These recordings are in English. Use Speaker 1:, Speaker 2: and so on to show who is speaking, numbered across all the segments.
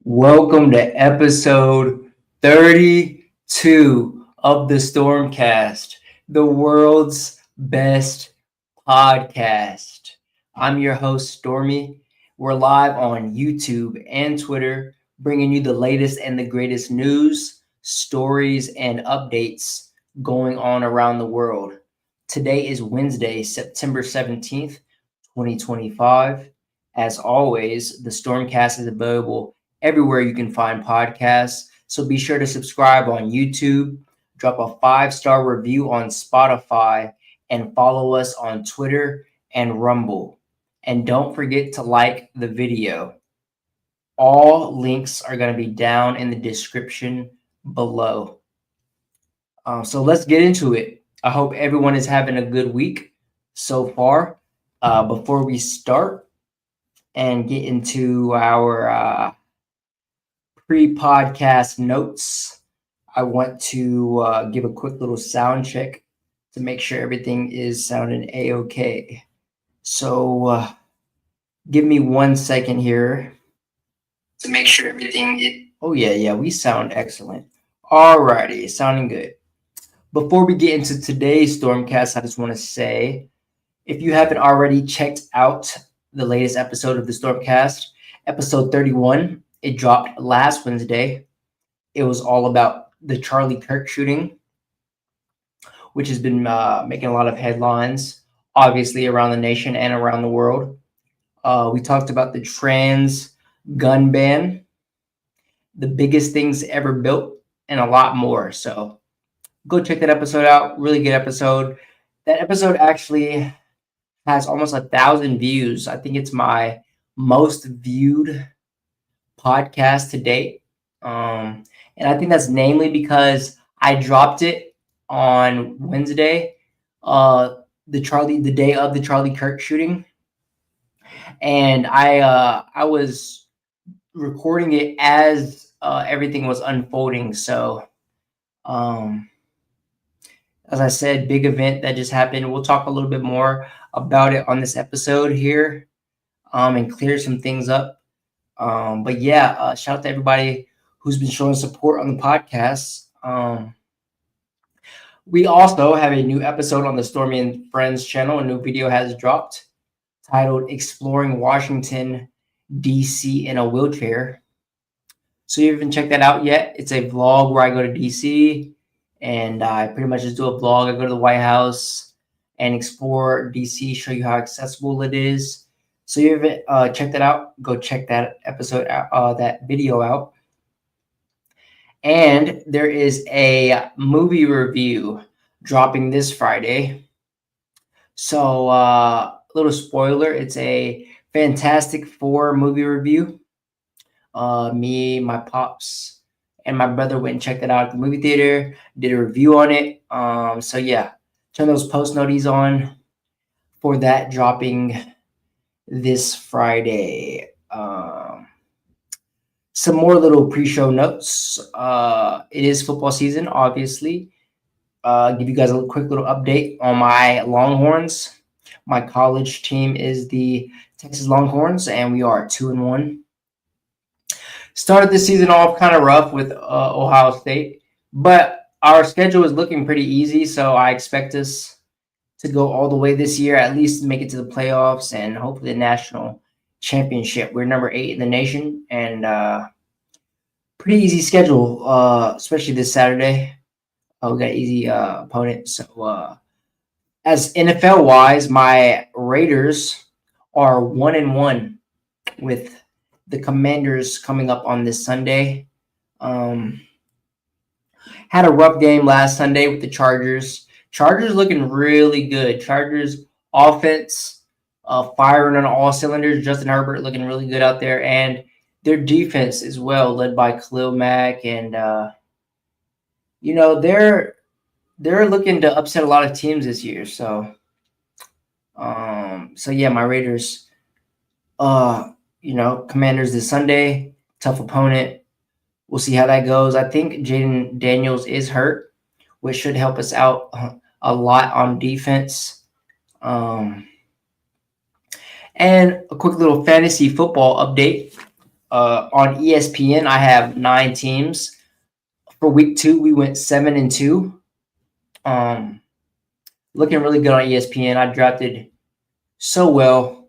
Speaker 1: Welcome to episode 32 of the StormCast, the world's best podcast. I'm your host, Stormy. We're live on YouTube and Twitter, bringing you the latest and the greatest news, stories, and updates going on around the world. Today is Wednesday, September 17th, 2025. As always, the StormCast is available everywhere you can find podcasts. So be sure to subscribe on YouTube, drop a 5-star review on Spotify, and follow us on Twitter and Rumble. And don't forget to like the video. All links are going to be down in the description below. So let's get into it. I hope everyone is having a good week so far. Before we start and get into our pre-podcast notes, I want to give a quick little sound check to make sure everything is sounding a-okay. So give me 1 second here to make sure everything oh yeah, we sound excellent. Alrighty, sounding good. Before we get into today's Stormcast, I just want to say, if you haven't already checked out the latest episode of the Stormcast, episode 31, it dropped last Wednesday. It was all about the Charlie Kirk shooting, which has been making a lot of headlines, obviously around the nation and around the world. We talked about the trans gun ban, the biggest things ever built, and a lot more. So go check that episode out. Really good episode. That episode actually has almost 1,000 views. I think it's my most viewed podcast to date. And I think that's namely because I dropped it on Wednesday, the day of the Charlie Kirk shooting. And I was recording it as everything was unfolding. So as I said, big event that just happened. We'll talk a little bit more about it on this episode here and clear some things up. But yeah, shout out to everybody who's been showing support on the podcast. We also have a new episode on the Stormy and Friends channel. A new video has dropped titled Exploring Washington, D.C. in a Wheelchair. So you haven't checked that out yet? It's a vlog where I go to D.C. and I pretty much just do a vlog. I go to the White House and explore D.C., show you how accessible it is. So you haven't checked that out? Go check that episode out, that video out. And there is a movie review dropping this Friday. So little spoiler, it's a Fantastic Four movie review. Me, my pops, and my brother went and checked it out at the movie theater, did a review on it. So yeah, turn those post noties on for that dropping this Friday. Some more little pre-show notes. It is football season, obviously. Give you guys a quick little update on my Longhorns. My college team is the Texas Longhorns, and we are 2-1. Started the season off kind of rough with Ohio State, but our schedule is looking pretty easy, so I expect us to go all the way this year, at least make it to the playoffs and hopefully the national championship. We're number 8 in the nation, and pretty easy schedule, especially this Saturday. We got an easy opponent. So as NFL-wise, my Raiders are 1-1 with the Commanders coming up on this Sunday. Had a rough game last Sunday with the Chargers. Chargers looking really good. Chargers offense firing on all cylinders. Justin Herbert looking really good out there. And their defense as well, led by Khalil Mack. And, they're looking to upset a lot of teams this year. So yeah, my Raiders, Commanders this Sunday, tough opponent. We'll see how that goes. I think Jaden Daniels is hurt, which should help us out a lot on defense. And a quick little fantasy football update. On ESPN, I have 9 teams. For week 2, we went 7-2. Um, Looking really good on ESPN. I drafted so well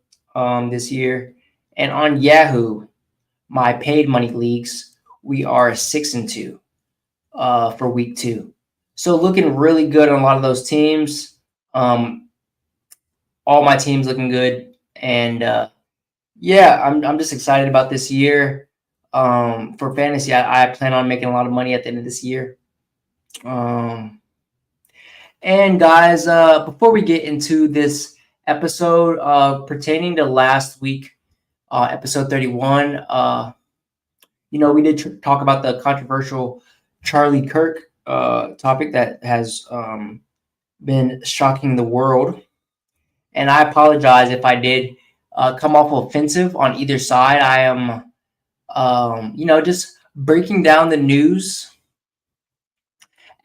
Speaker 1: this year. And on Yahoo, my paid money leagues, we are 6-2 for week 2. So looking really good on a lot of those teams. All my teams looking good, and yeah, I'm just excited about this year. For fantasy, I plan on making a lot of money at the end of this year. Um, and guys, before we get into this episode pertaining to last week, episode 31, we did talk about the controversial Charlie Kirk topic that has been shocking the world. And I apologize if I did come off offensive on either side. I am, just breaking down the news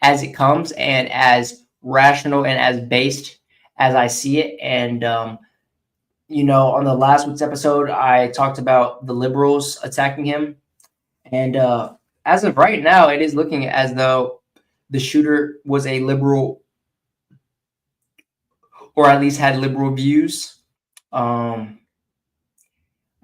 Speaker 1: as it comes and as rational and as based as I see it. And, on the last week's episode, I talked about the liberals attacking him. And as of right now, it is looking as though the shooter was a liberal, or at least had liberal views. And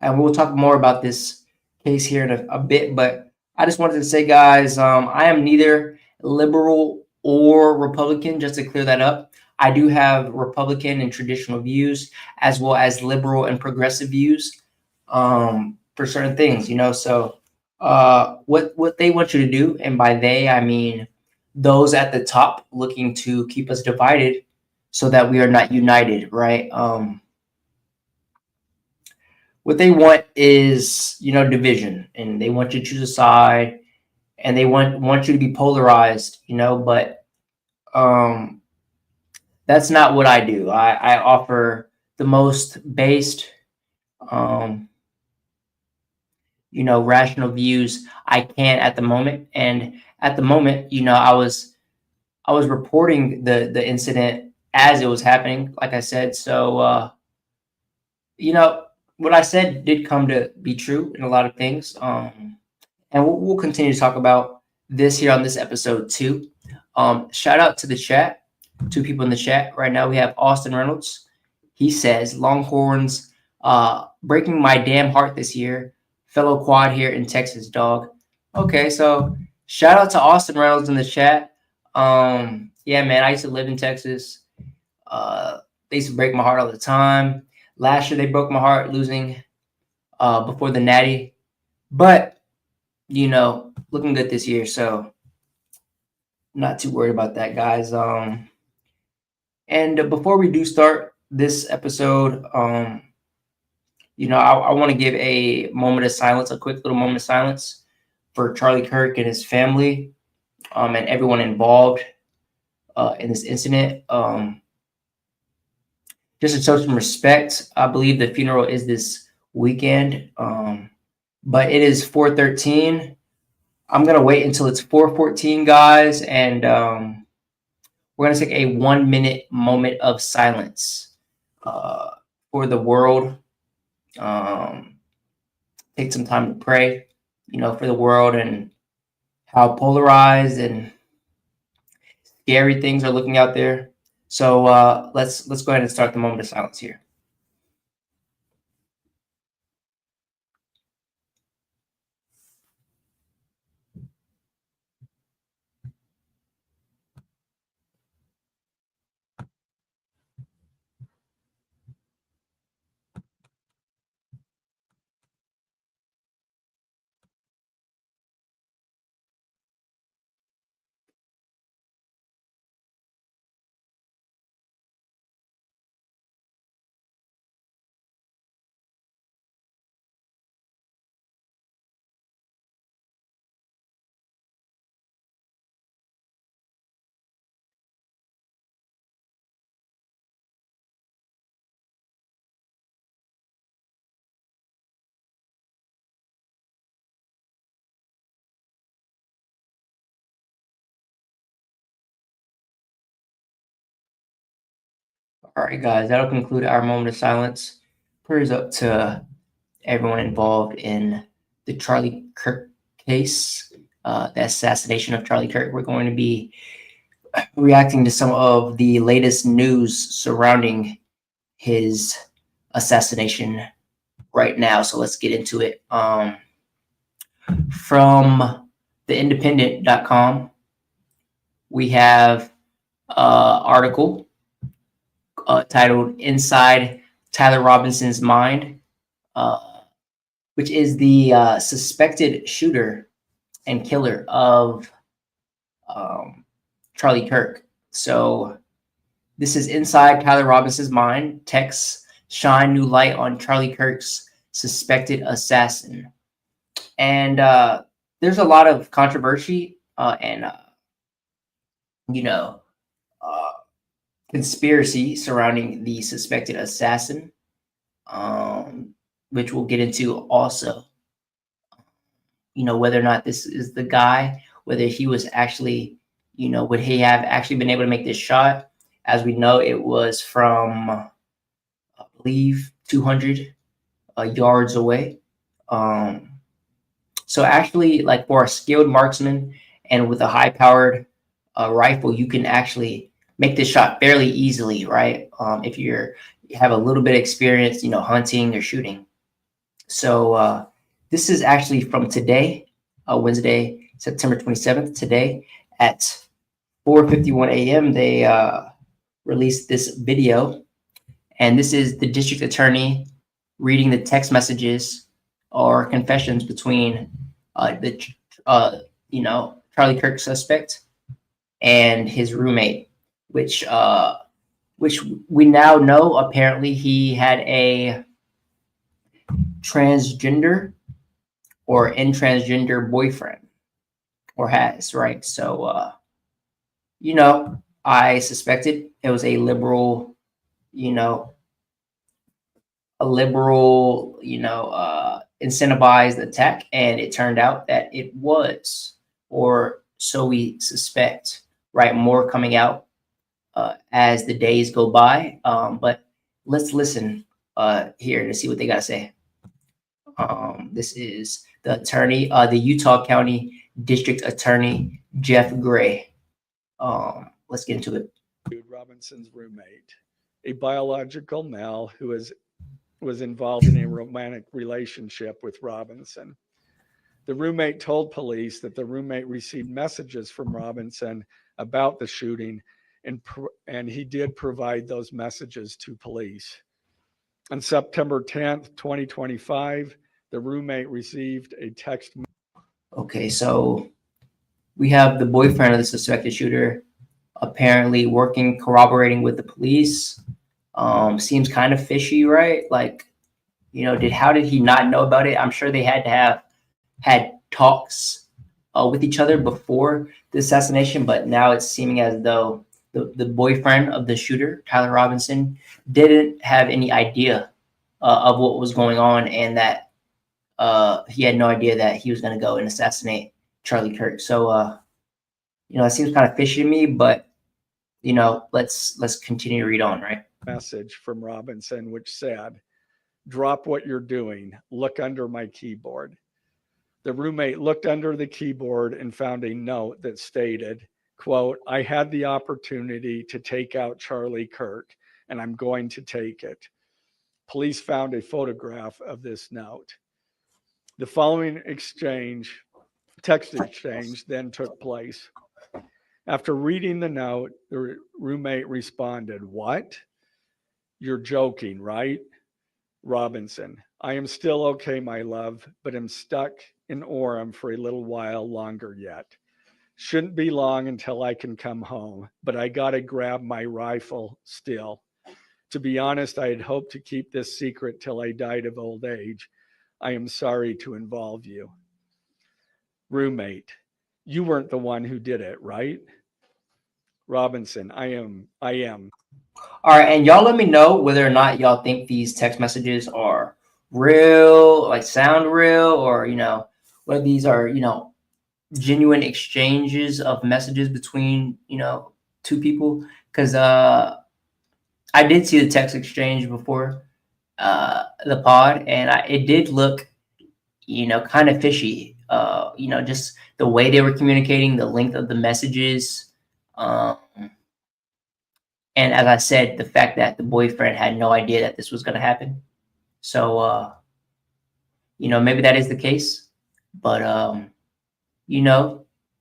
Speaker 1: we'll talk more about this case here in a bit. But I just wanted to say, guys, I am neither liberal or Republican, just to clear that up. I do have Republican and traditional views, as well as liberal and progressive views for certain things, So what they want you to do, and by they, I mean those at the top looking to keep us divided so that we are not united, right? What they want is, division, and they want you to choose a side, and they want you to be polarized, but that's not what I do. I offer the most based, rational views I can at the moment. And at the moment, I was reporting the incident as it was happening, like I said. So what I said did come to be true in a lot of things. And we'll continue to talk about this here on this episode too. Shout out to the chat, 2 people in the chat right now. We have Austin Reynolds. He says, Longhorns breaking my damn heart this year. Fellow quad here in Texas, dog. Okay, so shout out to Austin Reynolds in the chat. Yeah, man, I used to live in Texas. They used to break my heart all the time. Last year, they broke my heart losing before the Natty. But, looking good this year. So, not too worried about that, guys. And before we do start this episode, I want to give a moment of silence, a quick little moment of silence for Charlie Kirk and his family and everyone involved in this incident. Just to show some respect, I believe the funeral is this weekend, but it is 4:13. I'm gonna wait until it's 4:14, guys, and we're gonna take a 1-minute moment of silence for the world. Take some time to pray, for the world and how polarized and scary things are looking out there. So let's go ahead and start the moment of silence here. All right, guys, that'll conclude our moment of silence. Prayers up to everyone involved in the Charlie Kirk case, the assassination of Charlie Kirk. We're going to be reacting to some of the latest news surrounding his assassination right now. So let's get into it. From theindependent.com, we have an article titled Inside Tyler Robinson's Mind, which is the suspected shooter and killer of Charlie Kirk. So this is Inside Tyler Robinson's Mind. Texts shine new light on Charlie Kirk's suspected assassin. And there's a lot of controversy and conspiracy surrounding the suspected assassin, which we'll get into also. Whether or not this is the guy, whether he was actually, would he have actually been able to make this shot? As we know, it was from, I believe, 200 yards away. So actually, like for a skilled marksman and with a high-powered rifle, you can actually make this shot fairly easily, right? If you have a little bit of experience, hunting or shooting. So this is actually from today, Wednesday, September 27th. Today at 4:51 a.m., they released this video, and this is the district attorney reading the text messages or confessions between Charlie Kirk suspect and his roommate, which we now know apparently he had a transgender or in transgender boyfriend, or has, right? So I suspected it was a liberal, incentivized attack, and it turned out that it was, or so we suspect, right? More coming out as the days go by, but let's listen here to see what they got to say. This is the attorney, the Utah County District Attorney, Jeff Gray. Let's get into it.
Speaker 2: Robinson's roommate, a biological male who was involved in a romantic relationship with Robinson. The roommate told police that the roommate received messages from Robinson about the shooting, and he did provide those messages to police. On September 10th, 2025, the roommate received a text.
Speaker 1: Okay, so we have the boyfriend of the suspected shooter apparently corroborating with the police. Seems kind of fishy, right? Like, how did he not know about it? I'm sure they had to have had talks with each other before the assassination, but now it's seeming as though the boyfriend of the shooter, Tyler Robinson, didn't have any idea of what was going on, and that he had no idea that he was going to go and assassinate Charlie Kirk. So, it seems kind of fishy to me, but let's continue to read on, right?
Speaker 2: Message from Robinson, which said, "Drop what you're doing. Look under my keyboard." The roommate looked under the keyboard and found a note that stated, quote, "I had the opportunity to take out Charlie Kirk, and I'm going to take it." Police found a photograph of this note. The following text exchange then took place. After reading the note, the roommate responded, "What? You're joking, right?" Robinson, "I am still okay, my love, but I'm stuck in Orem for a little while longer yet. Shouldn't be long until I can come home, but I gotta grab my rifle still. To be honest, I had hoped to keep this secret till I died of old age. I am sorry to involve you." Roommate, "You weren't the one who did it, right?" Robinson, I am.
Speaker 1: All right, and y'all let me know whether or not y'all think these text messages are real, like sound real, or whether these are genuine exchanges of messages between two people. Because I did see the text exchange before the pod, and it did look kind of fishy. Just the way they were communicating, the length of the messages. Um, and as I said, the fact that the boyfriend had no idea that this was going to happen. So, maybe that is the case, but,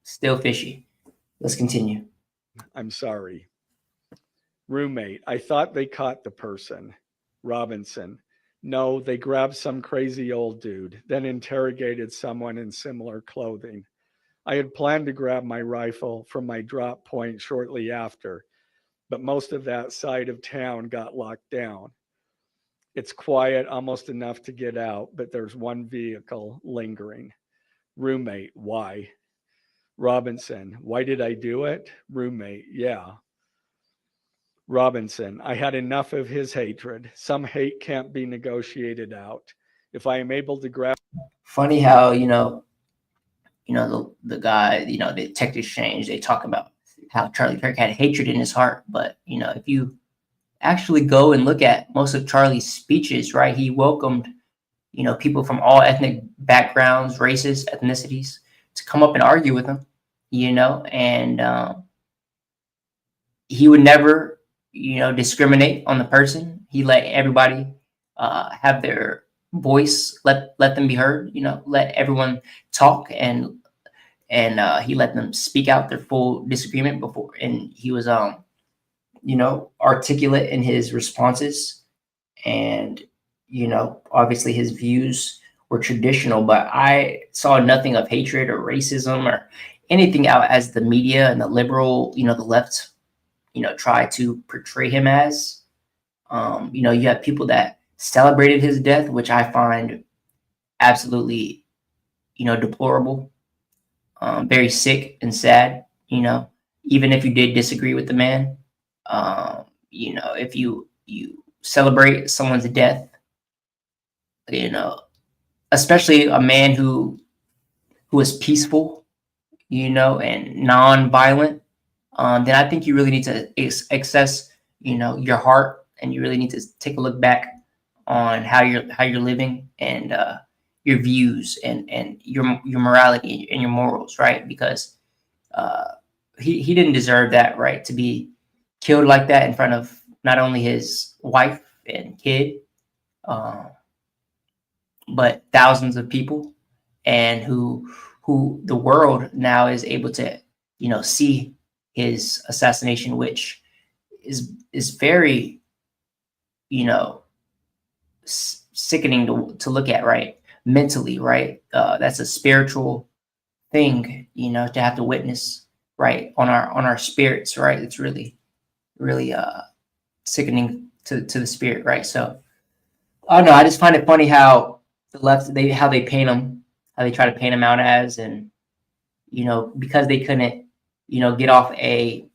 Speaker 1: still fishy. Let's continue.
Speaker 2: I'm sorry. Roommate, I thought they caught the person. Robinson, no, they grabbed some crazy old dude, then interrogated someone in similar clothing. I had planned to grab my rifle from my drop point shortly after, but most of that side of town got locked down. It's quiet, almost enough to get out, but there's one vehicle lingering. Roommate, why? Robinson, why did I do it? Roommate, yeah. Robinson, I had enough of his hatred. Some hate can't be negotiated out. If I am able to grab.
Speaker 1: Funny how, the guy, the text exchange, they talk about how Charlie Kirk had hatred in his heart. But, if you actually go and look at most of Charlie's speeches, right, he welcomed, people from all ethnic backgrounds, races, ethnicities to come up and argue with him, and he would never, discriminate on the person. He let everybody have their voice, let them be heard, let everyone talk, and he let them speak out their full disagreement before. And he was, articulate in his responses, and, obviously his views were traditional, but I saw nothing of hatred or racism or anything out as the media and the liberal, the left, try to portray him as. You have people that celebrated his death, which I find absolutely, deplorable, very sick and sad. Even if you did disagree with the man, if you celebrate someone's death, especially a man who is peaceful, and non-violent, then I think you really need to access, your heart, and you really need to take a look back on how you're living, and your views, and your morality and your morals, right? Because he didn't deserve that, right, to be killed like that in front of not only his wife and kid, but thousands of people, and who the world now is able to, see his assassination, which is very, sickening to look at, right? Mentally, right? That's a spiritual thing, to have to witness, right? On our spirits, right? It's really, really sickening to the spirit, right? So I don't know. I just find it funny how the left, how they paint him, how they try to paint him out as, and because they couldn't, get off a,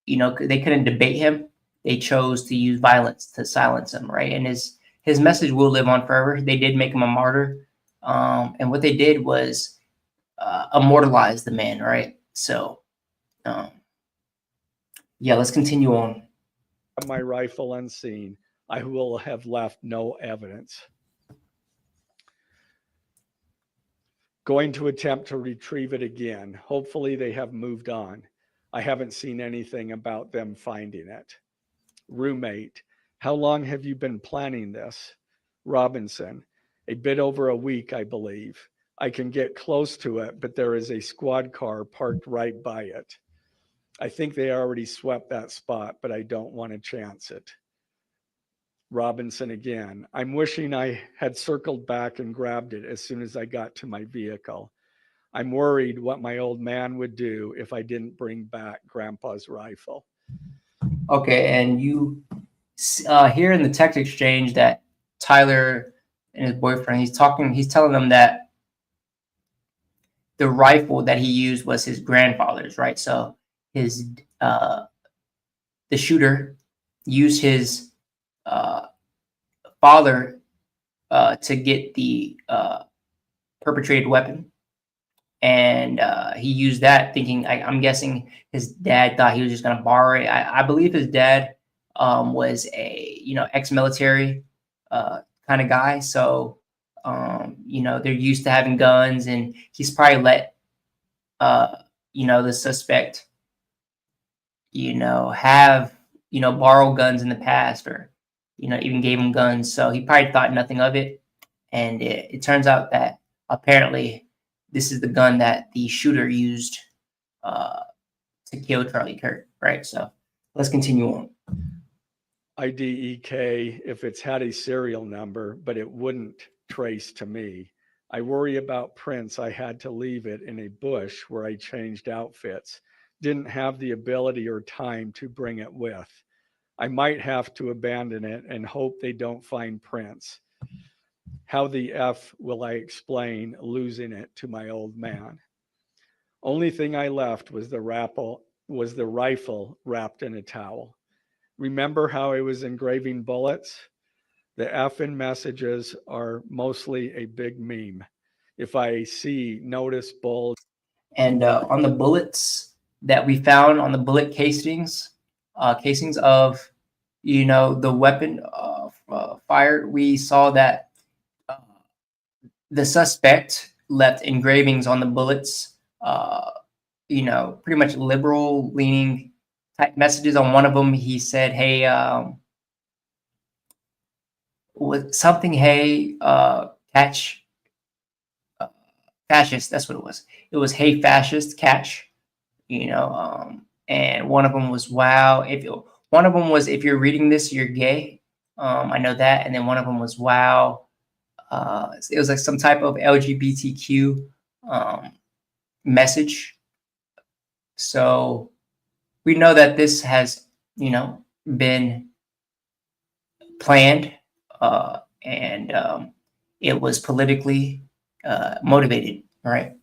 Speaker 1: they couldn't debate him. They chose to use violence to silence him, right? And his message will live on forever. They did make him a martyr, and what they did was immortalize the man, right? So, yeah, let's continue on.
Speaker 2: My rifle unseen, I will have left no evidence. Going to attempt to retrieve it again. Hopefully they have moved on. I haven't seen anything about them finding it. Roommate, how long have you been planning this? Robinson, a bit over a week, I believe. I can get close to it, but there is a squad car parked right by it. I think they already swept that spot, but I don't want to chance it. Robinson again, I'm wishing I had circled back and grabbed it as soon as I got to my vehicle. I'm worried what my old man would do if I didn't bring back Grandpa's rifle.
Speaker 1: Okay, and you hear in the text exchange that Tyler and his boyfriend, he's telling them that the rifle that he used was his grandfather's, right? So his the shooter used his father to get the perpetrated weapon, and he used that thinking, I'm guessing his dad thought he was just going to borrow it. I believe his dad was a ex-military kind of guy, so They're used to having guns, and he's probably let the suspect have borrow guns in the past, or even gave him guns. So he probably thought nothing of it, and it turns out that apparently this is the gun that the shooter used to kill Charlie Kirk, right? So let's continue on.
Speaker 2: IDEK if it's had a serial number, but it wouldn't trace to me. I worry about prints. I had to leave it in a bush where I changed outfits. Didn't have the ability or time to bring it with. I might have to abandon it and hope they don't find prints. How the F will I explain losing it to my old man? Only thing I left was the rifle wrapped in a towel. Remember how I was engraving bullets? The F in messages are mostly a big meme. If I see notice bulge.
Speaker 1: And on the bullets that we found on the bullet casings of, the weapon fired, we saw that the suspect left engravings on the bullets, pretty much liberal leaning type messages. On one of them, he said, "Hey, catch fascist." That's what it was. It was, "Hey, fascist, catch." And one of them was, "Wow." One of them was, "If you're reading this, you're gay." I know that. And then one of them was, "Wow." It was like some type of LGBTQ message. So we know that this has, been planned, and it was politically motivated, right?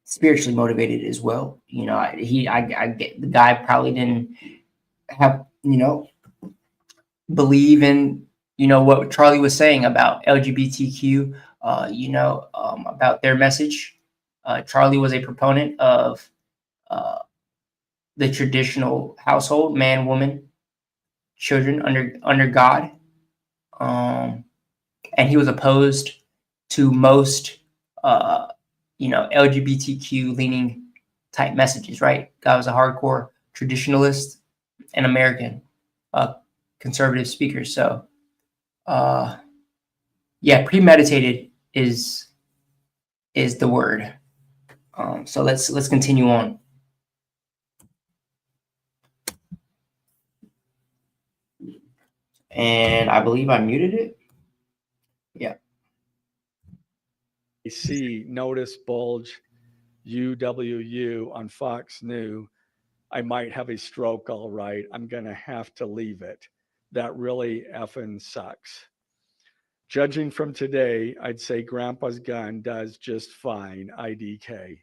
Speaker 1: Spiritually motivated as well. I get the guy probably didn't have, believe in, what Charlie was saying about LGBTQ, about their message. Charlie was a proponent of the traditional household, man, woman, children under God. And he was opposed to most, LGBTQ leaning type messages, right? God was a hardcore traditionalist and American conservative speaker. So, premeditated is the word. So let's continue on. And I believe I muted it. Yeah.
Speaker 2: See notice bulge UWU on Fox News. I might have a stroke, all right. I'm going to have to leave it. That really effing sucks. Judging from today, I'd say Grandpa's gun does just fine, IDK.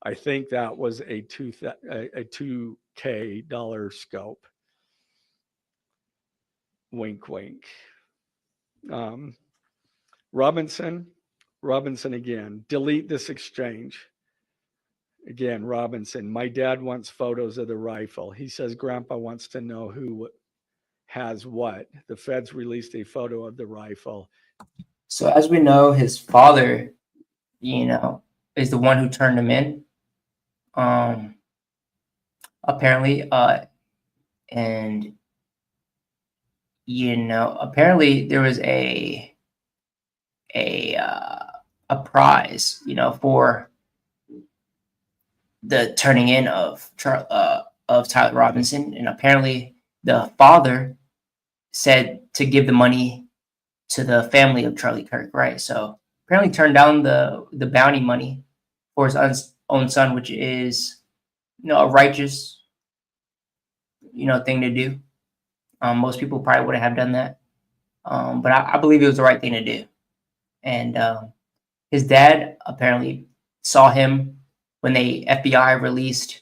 Speaker 2: I think that was a $2K scope. Wink, wink. Robinson again. Delete this exchange. Again, Robinson. My dad wants photos of the rifle. He says Grandpa wants to know who has what. The feds released a photo of the rifle.
Speaker 1: So as we know, his father, is the one who turned him in. Apparently, and apparently there was a prize, for the turning in of Tyler Robinson, and apparently the father said to give the money to the family of Charlie Kirk, right? So apparently turned down the bounty money for his own son, which is a righteous thing to do. Most people probably wouldn't have done that, but I believe it was the right thing to do. And his dad apparently saw him when the FBI released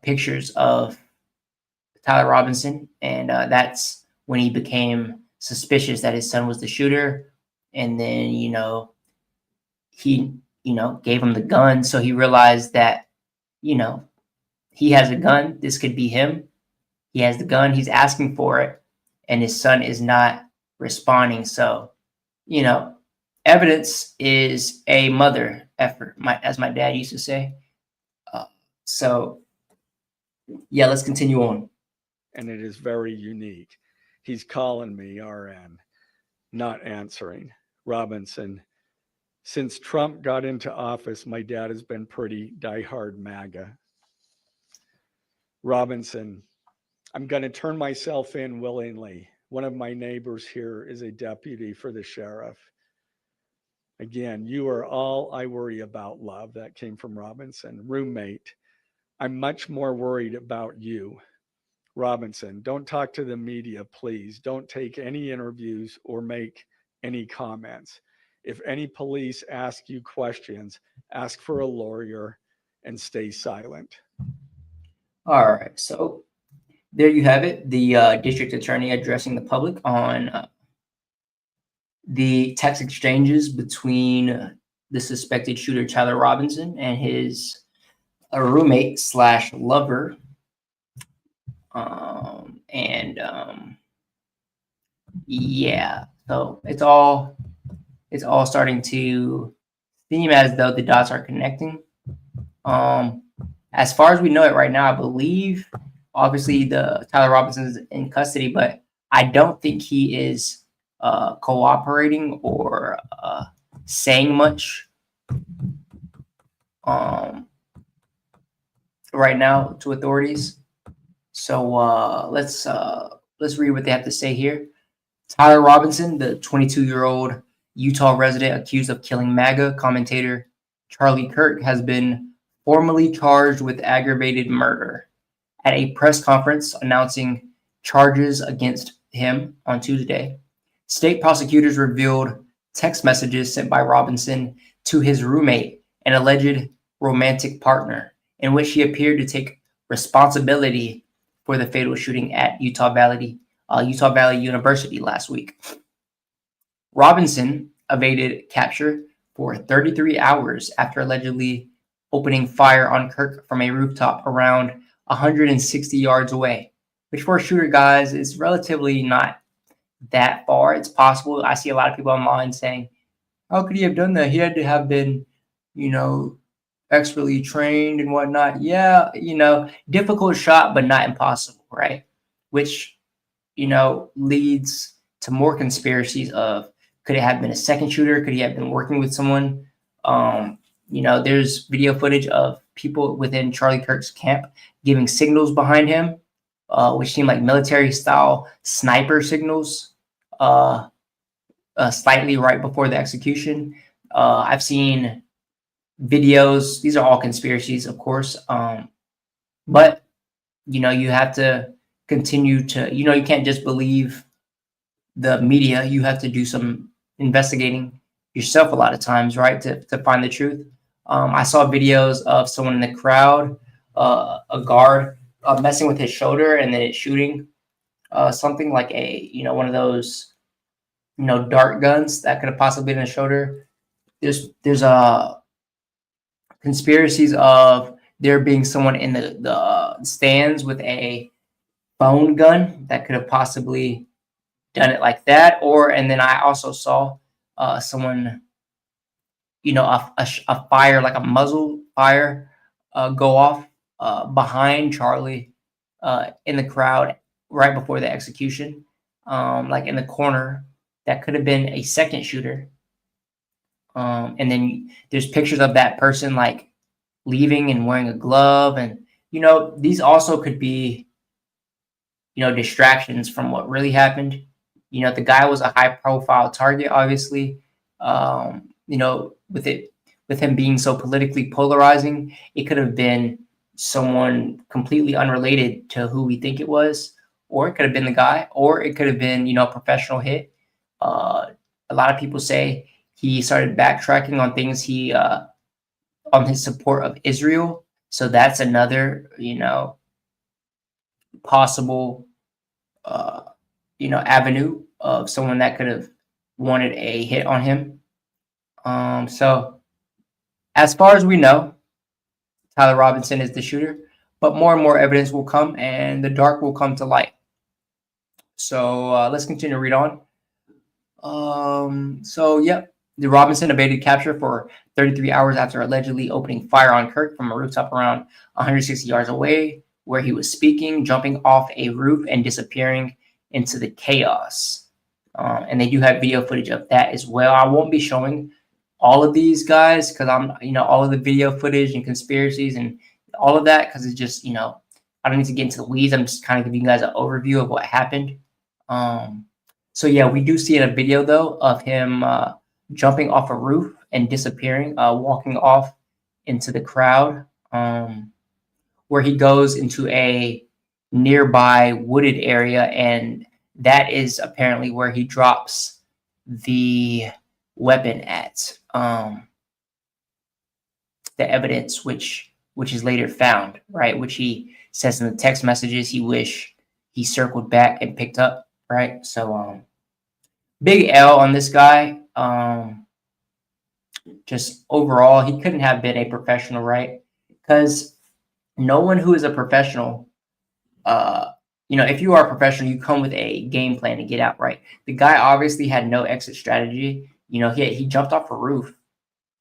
Speaker 1: pictures of Tyler Robinson, and that's when he became suspicious that his son was the shooter. And then he gave him the gun, so he realized that he has a gun. This could be him. He has the gun. He's asking for it, and his son is not responding. So you know, evidence is a mother effort, as my dad used to say. So, yeah, let's continue on.
Speaker 2: And it is very unique. He's calling me, RN, not answering. Robinson, since Trump got into office, my dad has been pretty diehard MAGA. Robinson, I'm going to turn myself in willingly. One of my neighbors here is a deputy for the sheriff. Again, you are all I worry about, love. That came from Robinson. Roommate, I'm much more worried about you. Robinson, don't talk to the media, please. Don't take any interviews or make any comments. If any police ask you questions, ask for a lawyer and stay silent.
Speaker 1: All right. So there you have it. The district attorney addressing the public on the text exchanges between the suspected shooter, Tyler Robinson, and his roommate / lover. Yeah, so it's all starting to seem as though the dots are connecting. As far as we know it right now, I believe obviously the Tyler Robinson is in custody, but I don't think he is cooperating or saying much right now to authorities. So let's read what they have to say here. Tyler Robinson, the 22-year-old Utah resident accused of killing MAGA commentator Charlie Kirk, has been formally charged with aggravated murder. At a press conference announcing charges against him on Tuesday, state prosecutors revealed text messages sent by Robinson to his roommate, an alleged romantic partner, in which he appeared to take responsibility for the fatal shooting at Utah Valley University last week. Robinson evaded capture for 33 hours after allegedly opening fire on Kirk from a rooftop around 160 yards away, which for a shooter, guys, is relatively not that far. It's possible. I see a lot of people online saying, how could he have done that? He had to have been, expertly trained and whatnot. Yeah, difficult shot, but not impossible, right? Which, leads to more conspiracies of, could it have been a second shooter? Could he have been working with someone? There's video footage of people within Charlie Kirk's camp giving signals behind him, which seem like military-style sniper signals, slightly right before the execution. I've seen videos. These are all conspiracies, of course. But, you have to continue to, you can't just believe the media. You have to do some investigating yourself a lot of times, right, to find the truth. I saw videos of someone in the crowd, a guard, messing with his shoulder and then it shooting something like one of those, dart guns that could have possibly been a shoulder. There's conspiracies of there being someone in the stands with a phone gun that could have possibly done it like that. And then I also saw someone, a fire, like a muzzle fire, go off behind Charlie in the crowd right before the execution, like in the corner. That could have been a second shooter. And then there's pictures of that person like leaving and wearing a glove. And, these also could be, distractions from what really happened. The guy was a high profile target, obviously. With him being so politically polarizing, it could have been someone completely unrelated to who we think it was, or it could have been the guy, or it could have been, a professional hit. A lot of people say he started backtracking on things on his support of Israel. So that's another, possible, avenue of someone that could have wanted a hit on him. So as far as we know, Tyler Robinson is the shooter, but more and more evidence will come and the dark will come to light. So let's continue to read on. So yep, the Robinson evaded capture for 33 hours after allegedly opening fire on Kirk from a rooftop around 160 yards away, where he was speaking, jumping off a roof and disappearing into the chaos. And they do have video footage of that as well. I won't be showing all of these guys because all of the video footage and conspiracies and all of that because it's just, I don't need to get into the weeds. I'm just kind of giving you guys an overview of what happened. So yeah, we do see in a video though of him jumping off a roof and disappearing, walking off into the crowd, where he goes into a nearby wooded area, and that is apparently where he drops the weapon at. The evidence, which is later found, right? Which he says in the text messages he wish he circled back and picked up, right? So big L on this guy. Just overall, he couldn't have been a professional, right? Because no one who is a professional, if you are a professional, you come with a game plan to get out, right? The guy obviously had no exit strategy. He jumped off a roof,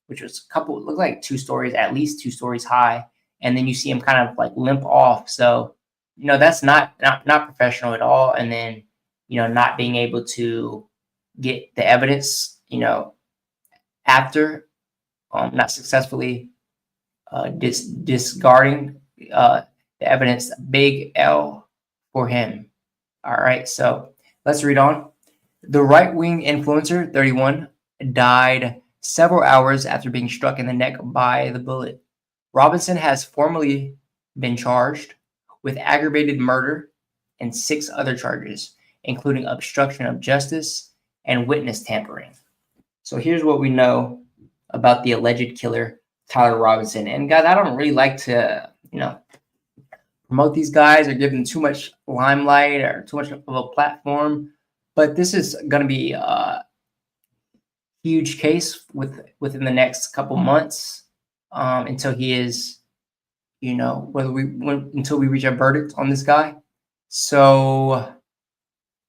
Speaker 1: which was looked like 2 stories, at least 2 stories high, and then you see him kind of like limp off. So, that's not professional at all. And then, not being able to get the evidence, after not successfully discarding the evidence, big L for him. All right, so let's read on. The right-wing influencer, 31, died several hours after being struck in the neck by the bullet. Robinson has formally been charged with aggravated murder and 6 other charges, including obstruction of justice and witness tampering. So here's what we know about the alleged killer, Tyler Robinson. And guys, I don't really like to, promote these guys or give them too much limelight or too much of a platform, but this is going to be a huge case within the next couple months, until he is, until we reach a verdict on this guy. So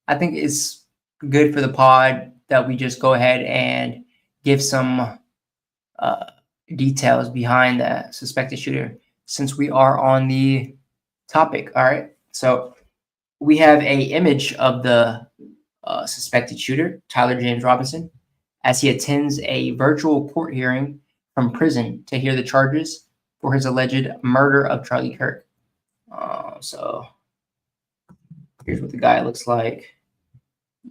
Speaker 1: I think it's good for the pod that we just go ahead and give some details behind the suspected shooter, since we are on the topic. All right, so we have a image of the suspected shooter, Tyler James Robinson, as he attends a virtual court hearing from prison to hear the charges for his alleged murder of Charlie Kirk. So here's what the guy looks like.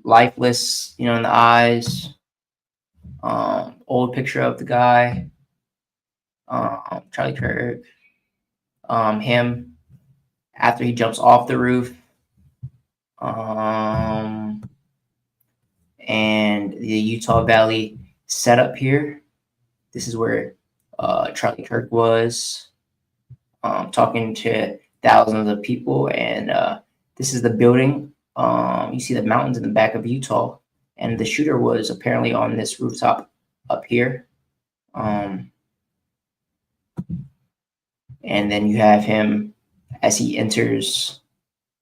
Speaker 1: Lifeless, in the eyes. Old picture of the guy. Charlie Kirk. Him after he jumps off the roof. And the Utah Valley setup here. This is where Charlie Kirk was talking to thousands of people, and this is the building. You see the mountains in the back of Utah, and the shooter was apparently on this rooftop up here. And then you have him as he enters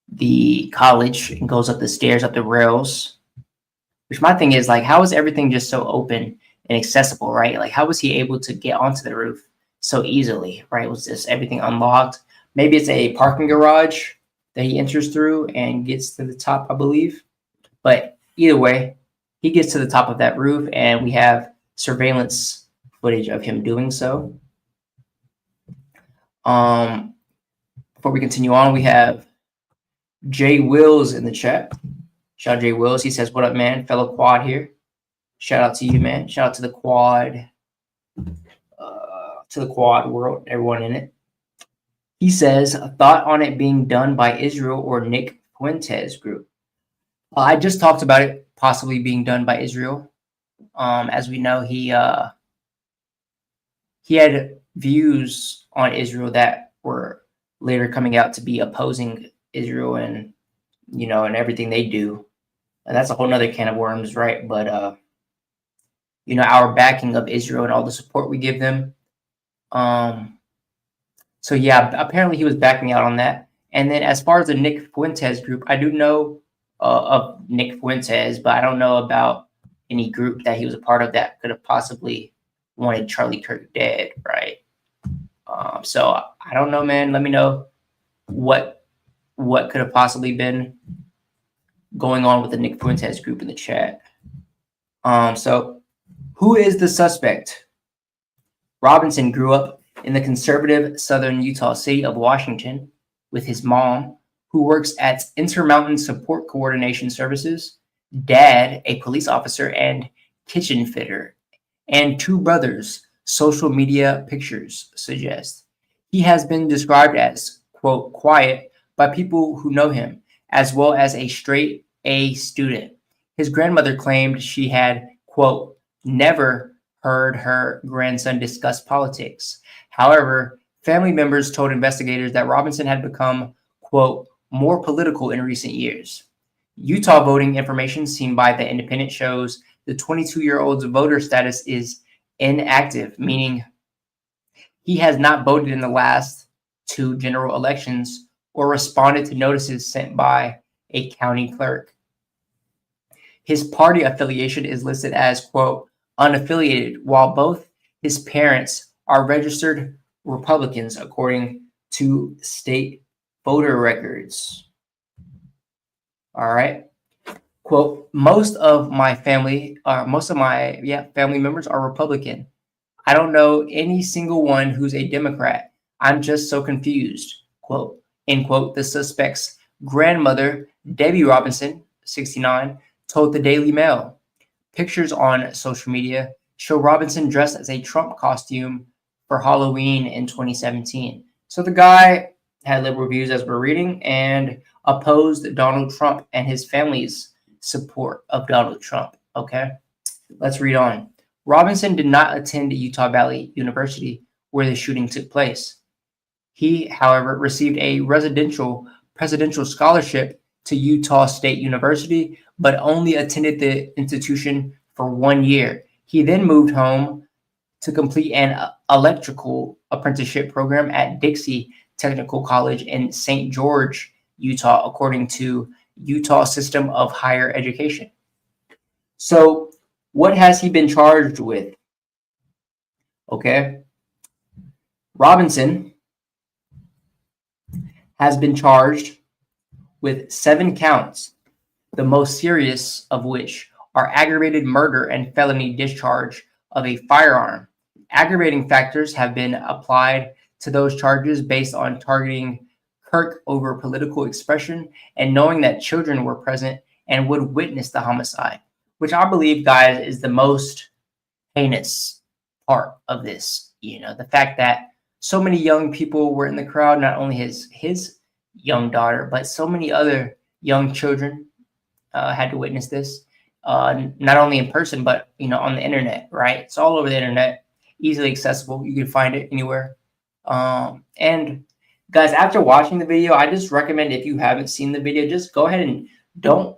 Speaker 1: the college and goes up the stairs, up the rails. Which my thing is, like, how is everything just so open and accessible, right? Like, how was he able to get onto the roof so easily, right? Was this everything unlocked? Maybe it's a parking garage that he enters through and gets to the top, I believe. But either way, he gets to the top of that roof, and we have surveillance footage of him doing so. Before we continue on, we have Jay Wills in the chat. Shout out Jay Wills. He says, "What up, man? Fellow quad here. Shout out to you, man. Shout out to the quad, world, everyone in it." He says, "A thought on it being done by Israel or Nick Fuentes group." I just talked about it possibly being done by Israel. As we know, he had views on Israel that were later coming out to be opposing Israel and and everything they do. And that's a whole nother can of worms, right? But our backing of Israel and all the support we give them. So yeah, apparently he was backing out on that. And then as far as the Nick Fuentes group, I do know of Nick Fuentes, but I don't know about any group that he was a part of that could have possibly wanted Charlie Kirk dead, right? So I don't know, man. Let me know what could have possibly been going on with the Nick Fuentes group in the chat. So who is the suspect? Robinson grew up in the conservative southern Utah city of Washington with his mom, who works at Intermountain Support Coordination Services, dad, a police officer and kitchen fitter, and 2 brothers, social media pictures suggest. He has been described as, quote, quiet by people who know him, as well as a straight A student. His grandmother claimed she had, quote, never heard her grandson discuss politics. However, family members told investigators that Robinson had become, quote, more political in recent years. Utah voting information seen by The Independent shows the 22-year-old's voter status is inactive, meaning he has not voted in the last 2 general elections or responded to notices sent by a county clerk. His party affiliation is listed as, quote, unaffiliated, while both his parents are registered Republicans, according to state voter records. All right. Quote, most of my family members are Republican. I don't know any single one who's a Democrat. I'm just so confused. Quote, end quote, the suspect's grandmother, Debbie Robinson, 69, told the Daily Mail. Pictures on social media show Robinson dressed as a Trump costume for Halloween in 2017. So the guy had liberal views, as we're reading, and opposed Donald Trump and his family's support of Donald Trump. Okay, let's read on. Robinson did not attend Utah Valley University, where the shooting took place. He, however, received a presidential scholarship to Utah State University, but only attended the institution for 1 year. He then moved home to complete an electrical apprenticeship program at Dixie Technical College in St. George, Utah, according to Utah System of Higher Education. So what has he been charged with? Okay. Robinson has been charged with 7 counts, the most serious of which are aggravated murder and felony discharge of a firearm. Aggravating factors have been applied to those charges based on targeting Kirk over political expression and knowing that children were present and would witness the homicide, which I believe, guys, is the most heinous part of this. You know, the fact that so many young people were in the crowd, not only his young daughter, but so many other young children had to witness this, not only in person, but, you know, on the internet, right? It's all over the internet, easily accessible. You can find it anywhere. And guys, after watching the video, I just recommend, if you haven't seen the video, just go ahead and don't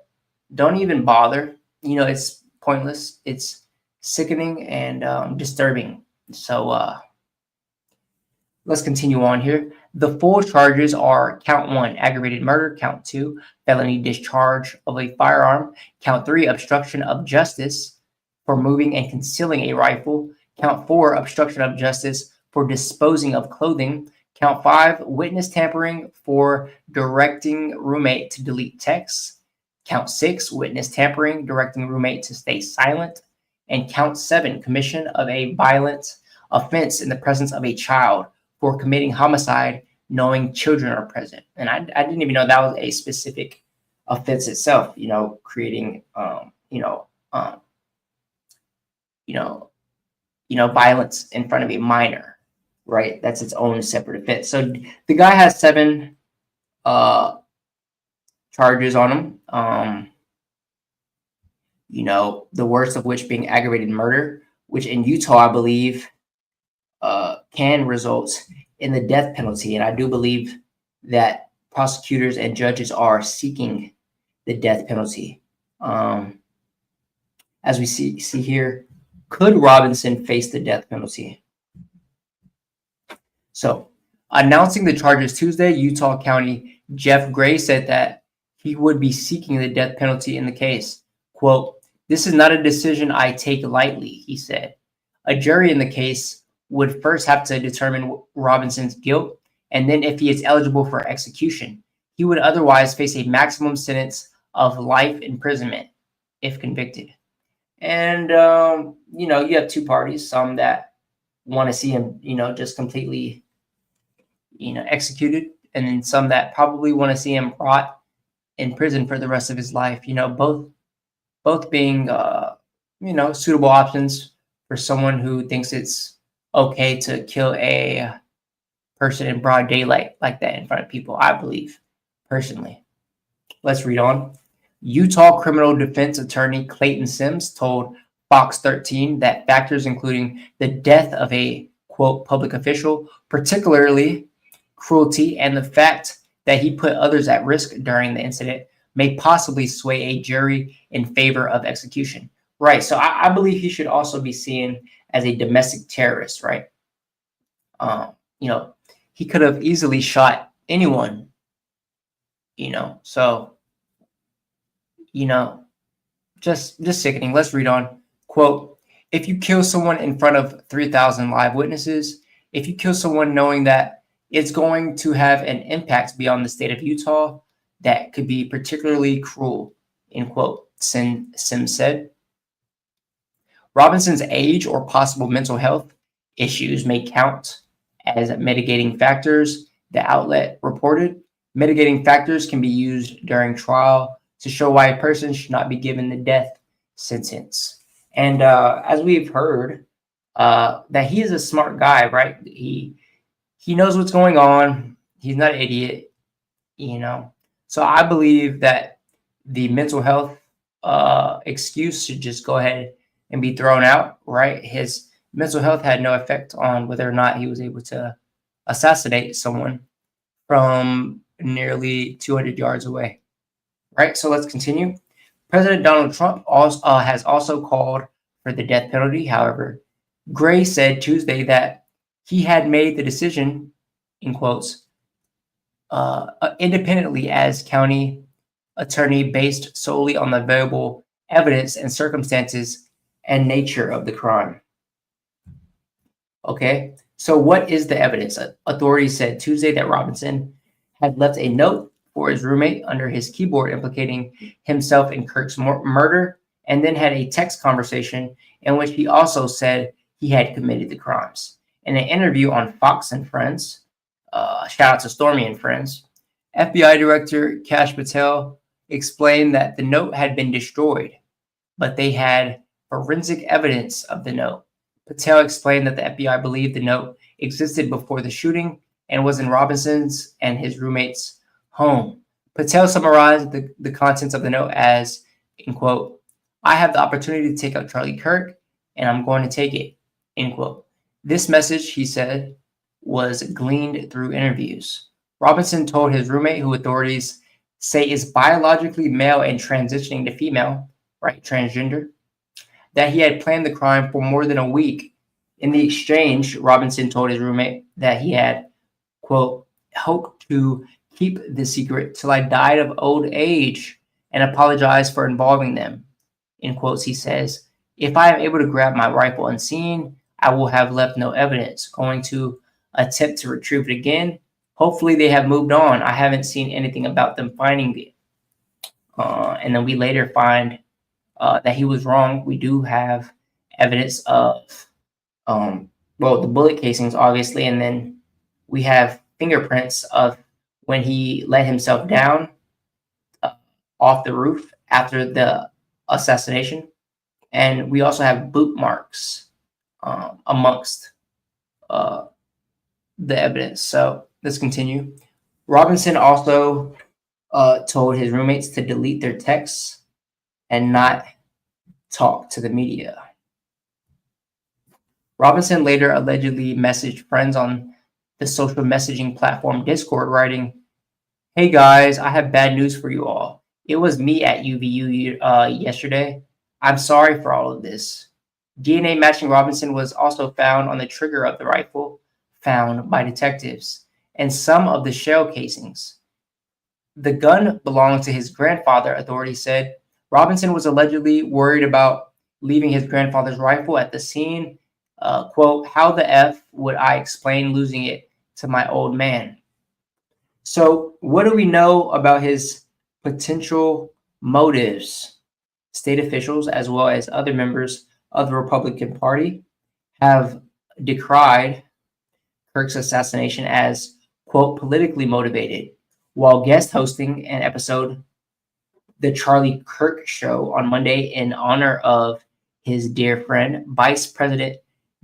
Speaker 1: even bother. You know, it's pointless. It's sickening and disturbing. So let's continue on here. The full charges are count 1, aggravated murder; count 2, felony discharge of a firearm; count 3, obstruction of justice for moving and concealing a rifle; count 4, obstruction of justice for disposing of clothing; count 5, witness tampering for directing roommate to delete texts; count 6, witness tampering, directing roommate to stay silent; and count 7, commission of a violent offense in the presence of a child for committing homicide knowing children are present. And I didn't even know that was a specific offense itself, you know, creating violence in front of a minor, right? That's its own separate offense. So the guy has 7 charges on him. The worst of which being aggravated murder, which in Utah, I believe, can result in the death penalty. And I do believe that prosecutors and judges are seeking the death penalty. As we see here, could Robinson face the death penalty? So, announcing the charges Tuesday, Utah County Jeff Gray said that he would be seeking the death penalty in the case. Quote, This is not a decision I take lightly, he said. A jury in the case would first have to determine Robinson's guilt, and then if he is eligible for execution. He would otherwise face a maximum sentence of life imprisonment if convicted. And, you have two parties, some that want to see him, just completely, executed, and then some that probably want to see him rot in prison for the rest of his life. Both being, suitable options for someone who thinks it's okay to kill a person in broad daylight like that in front of people, I believe, personally. Let's read on. Utah criminal defense attorney Clayton Sims told Fox 13 that factors including the death of a, quote, public official, particularly cruelty, and the fact that he put others at risk during the incident may possibly sway a jury in favor of execution. Right. So I believe he should also be seen as a domestic terrorist, right? He could have easily shot anyone, so, just sickening. Let's read on. Quote, if you kill someone in front of 3,000 live witnesses, if you kill someone knowing that it's going to have an impact beyond the state of Utah, that could be particularly cruel, end quote, Sims said. Robinson's age or possible mental health issues may count as mitigating factors, the outlet reported. Mitigating factors can be used during trial to show why a person should not be given the death sentence. And as we've heard, that he is a smart guy, right? He knows what's going on. He's not an idiot, So I believe that the mental health excuse should just go ahead and be thrown out, right? His mental health had no effect on whether or not he was able to assassinate someone from nearly 200 yards away, right? So let's continue. President Donald Trump has also called for the death penalty. However, Gray said Tuesday that he had made the decision, in quotes, independently as county attorney based solely on the available evidence and circumstances and nature of the crime. Okay, so what is the evidence? Authorities said Tuesday that Robinson had left a note for his roommate under his keyboard implicating himself in Kirk's murder, and then had a text conversation in which he also said he had committed the crimes. In an interview on Fox and Friends, shout out to Stormy and Friends, FBI Director Kash Patel explained that the note had been destroyed, but they had forensic evidence of the note. Patel explained that the FBI believed the note existed before the shooting and was in Robinson's and his roommate's home. Patel summarized the contents of the note as, in quote, I have the opportunity to take out Charlie Kirk, and I'm going to take it, end quote. This message, he said, was gleaned through interviews. Robinson told his roommate, who authorities say is biologically male and transitioning to female, right, transgender, that he had planned the crime for more than a week. In the exchange, Robinson told his roommate that he had, quote, hoped to keep the secret till I died of old age and apologize for involving them. In quotes, he says, if I am able to grab my rifle unseen, I will have left no evidence. Going to attempt to retrieve it again. Hopefully they have moved on. I haven't seen anything about them finding it. And then we later find that he was wrong. We do have evidence of, the bullet casings, obviously, and then we have fingerprints of when he let himself down off the roof after the assassination. And we also have boot marks amongst the evidence. So let's continue. Robinson also told his roommates to delete their texts and not talk to the media. Robinson later allegedly messaged friends on the social messaging platform Discord, writing, hey guys, I have bad news for you all. It was me at UVU yesterday. I'm sorry for all of this. DNA matching Robinson was also found on the trigger of the rifle found by detectives and some of the shell casings. The gun belonged to his grandfather, authorities said. Robinson was allegedly worried about leaving his grandfather's rifle at the scene. Quote, how the F would I explain losing it to my old man? So what do we know about his potential motives? State officials, as well as other members of the Republican Party, have decried Kirk's assassination as, quote, politically motivated, while guest hosting an episode, The Charlie Kirk Show, on Monday in honor of his dear friend, Vice President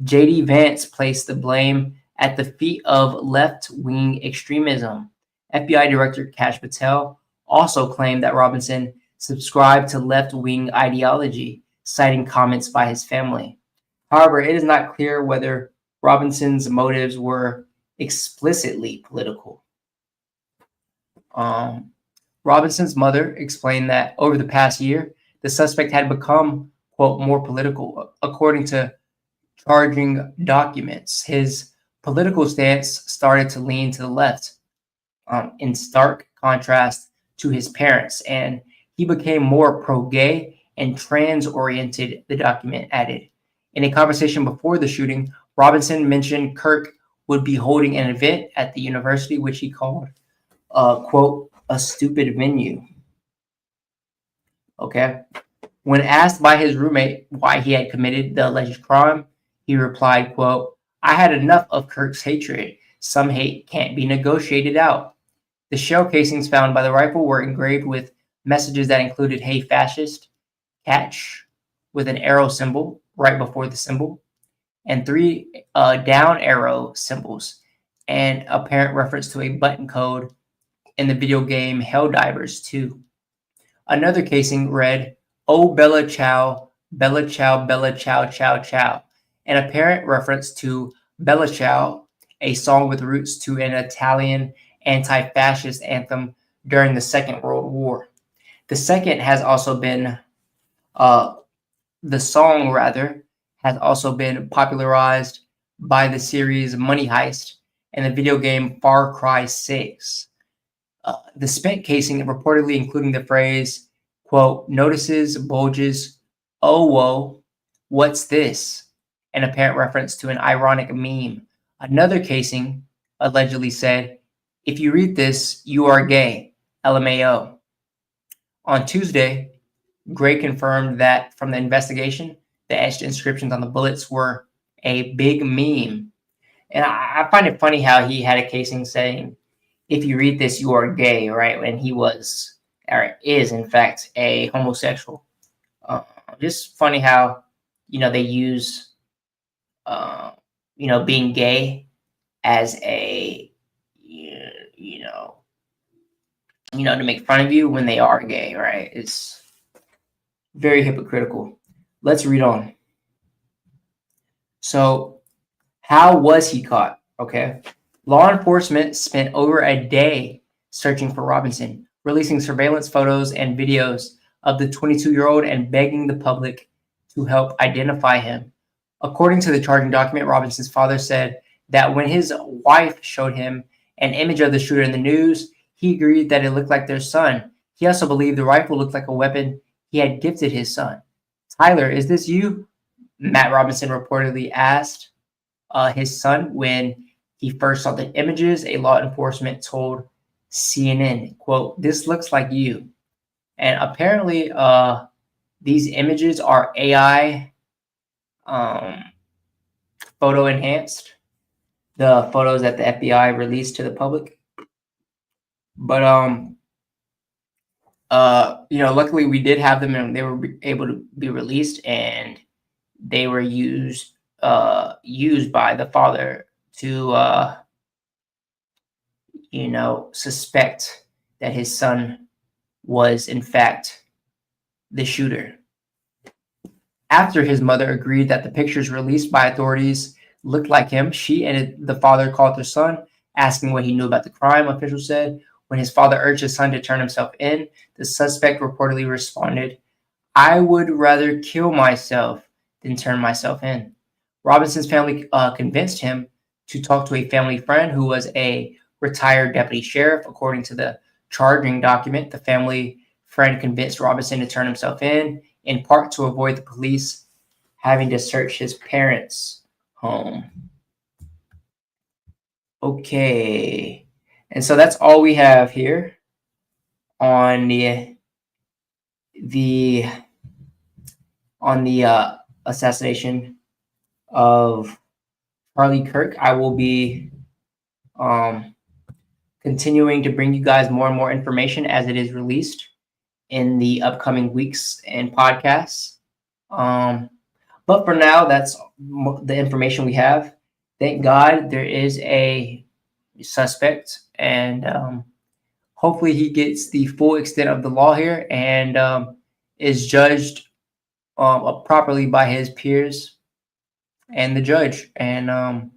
Speaker 1: J.D. Vance placed the blame at the feet of left-wing extremism. FBI Director Kash Patel also claimed that Robinson subscribed to left-wing ideology, citing comments by his family. However, it is not clear whether Robinson's motives were explicitly political. Robinson's mother explained that over the past year, the suspect had become, quote, more political. According to charging documents, his political stance started to lean to the left, in stark contrast to his parents, and he became more pro-gay and trans-oriented, the document added. In a conversation before the shooting, Robinson mentioned Kirk would be holding an event at the university, which he called, quote, a stupid venue. Okay. When asked by his roommate why he had committed the alleged crime, he replied, quote, I had enough of Kirk's hatred. Some hate can't be negotiated out. The shell casings found by the rifle were engraved with messages that included, hey, fascist, catch, with an arrow symbol right before the symbol, and 3 down arrow symbols, and apparent reference to a button code in the video game Helldivers 2. Another casing read, Oh, Bella Ciao, Bella Ciao, Bella Ciao, Ciao, Ciao, an apparent reference to Bella Ciao, a song with roots to an Italian anti-fascist anthem during the Second World War. The song has also been popularized by the series Money Heist and the video game Far Cry 6. The spent casing reportedly including the phrase, quote, notices, bulges, oh, whoa, what's this? An apparent reference to an ironic meme. Another casing allegedly said, if you read this, you are gay, LMAO. On Tuesday, Gray confirmed that from the investigation, the etched inscriptions on the bullets were a big meme. And I find it funny how he had a casing saying, if you read this, you are gay, right? When he was, or is, in fact, a homosexual. Just funny how, they use, being gay as a, to make fun of you when they are gay, right? It's very hypocritical. Let's read on. So, how was he caught? Okay. Law enforcement spent over a day searching for Robinson, releasing surveillance photos and videos of the 22-year-old and begging the public to help identify him. According to the charging document, Robinson's father said that when his wife showed him an image of the shooter in the news, he agreed that it looked like their son. He also believed the rifle looked like a weapon he had gifted his son. Tyler, is this you? Matt Robinson reportedly asked his son when he first saw the images. A law enforcement told CNN, quote, this looks like you. And apparently these images are AI photo enhanced, the photos that the FBI released to the public. But luckily we did have them and they were able to be released, and they were used by the father to suspect that his son was in fact the shooter. After his mother agreed that the pictures released by authorities looked like him, she and the father called their son, asking what he knew about the crime, officials said. When his father urged his son to turn himself in, the suspect reportedly responded, I would rather kill myself than turn myself in. Robinson's family convinced him to talk to a family friend who was a retired deputy sheriff. According to the charging document, the family friend convinced Robinson to turn himself in part to avoid the police having to search his parents' home. Okay. And so that's all we have here on the assassination of Charlie Kirk. I will be continuing to bring you guys more and more information as it is released in the upcoming weeks and podcasts. But for now, that's the information we have. Thank God there is a suspect, and hopefully he gets the full extent of the law here and is judged properly by his peers and the judge. And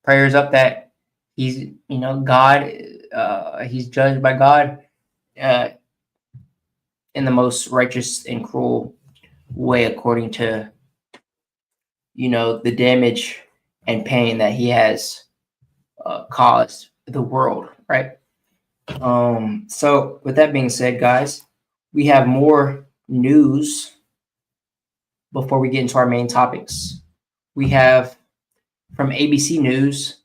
Speaker 1: prayers up that he's God. He's judged by God in the most righteous and cruel way, according to the damage and pain that he has caused the world, right? So with that being said, guys, we have more news before we get into our main topics. We have from ABC News,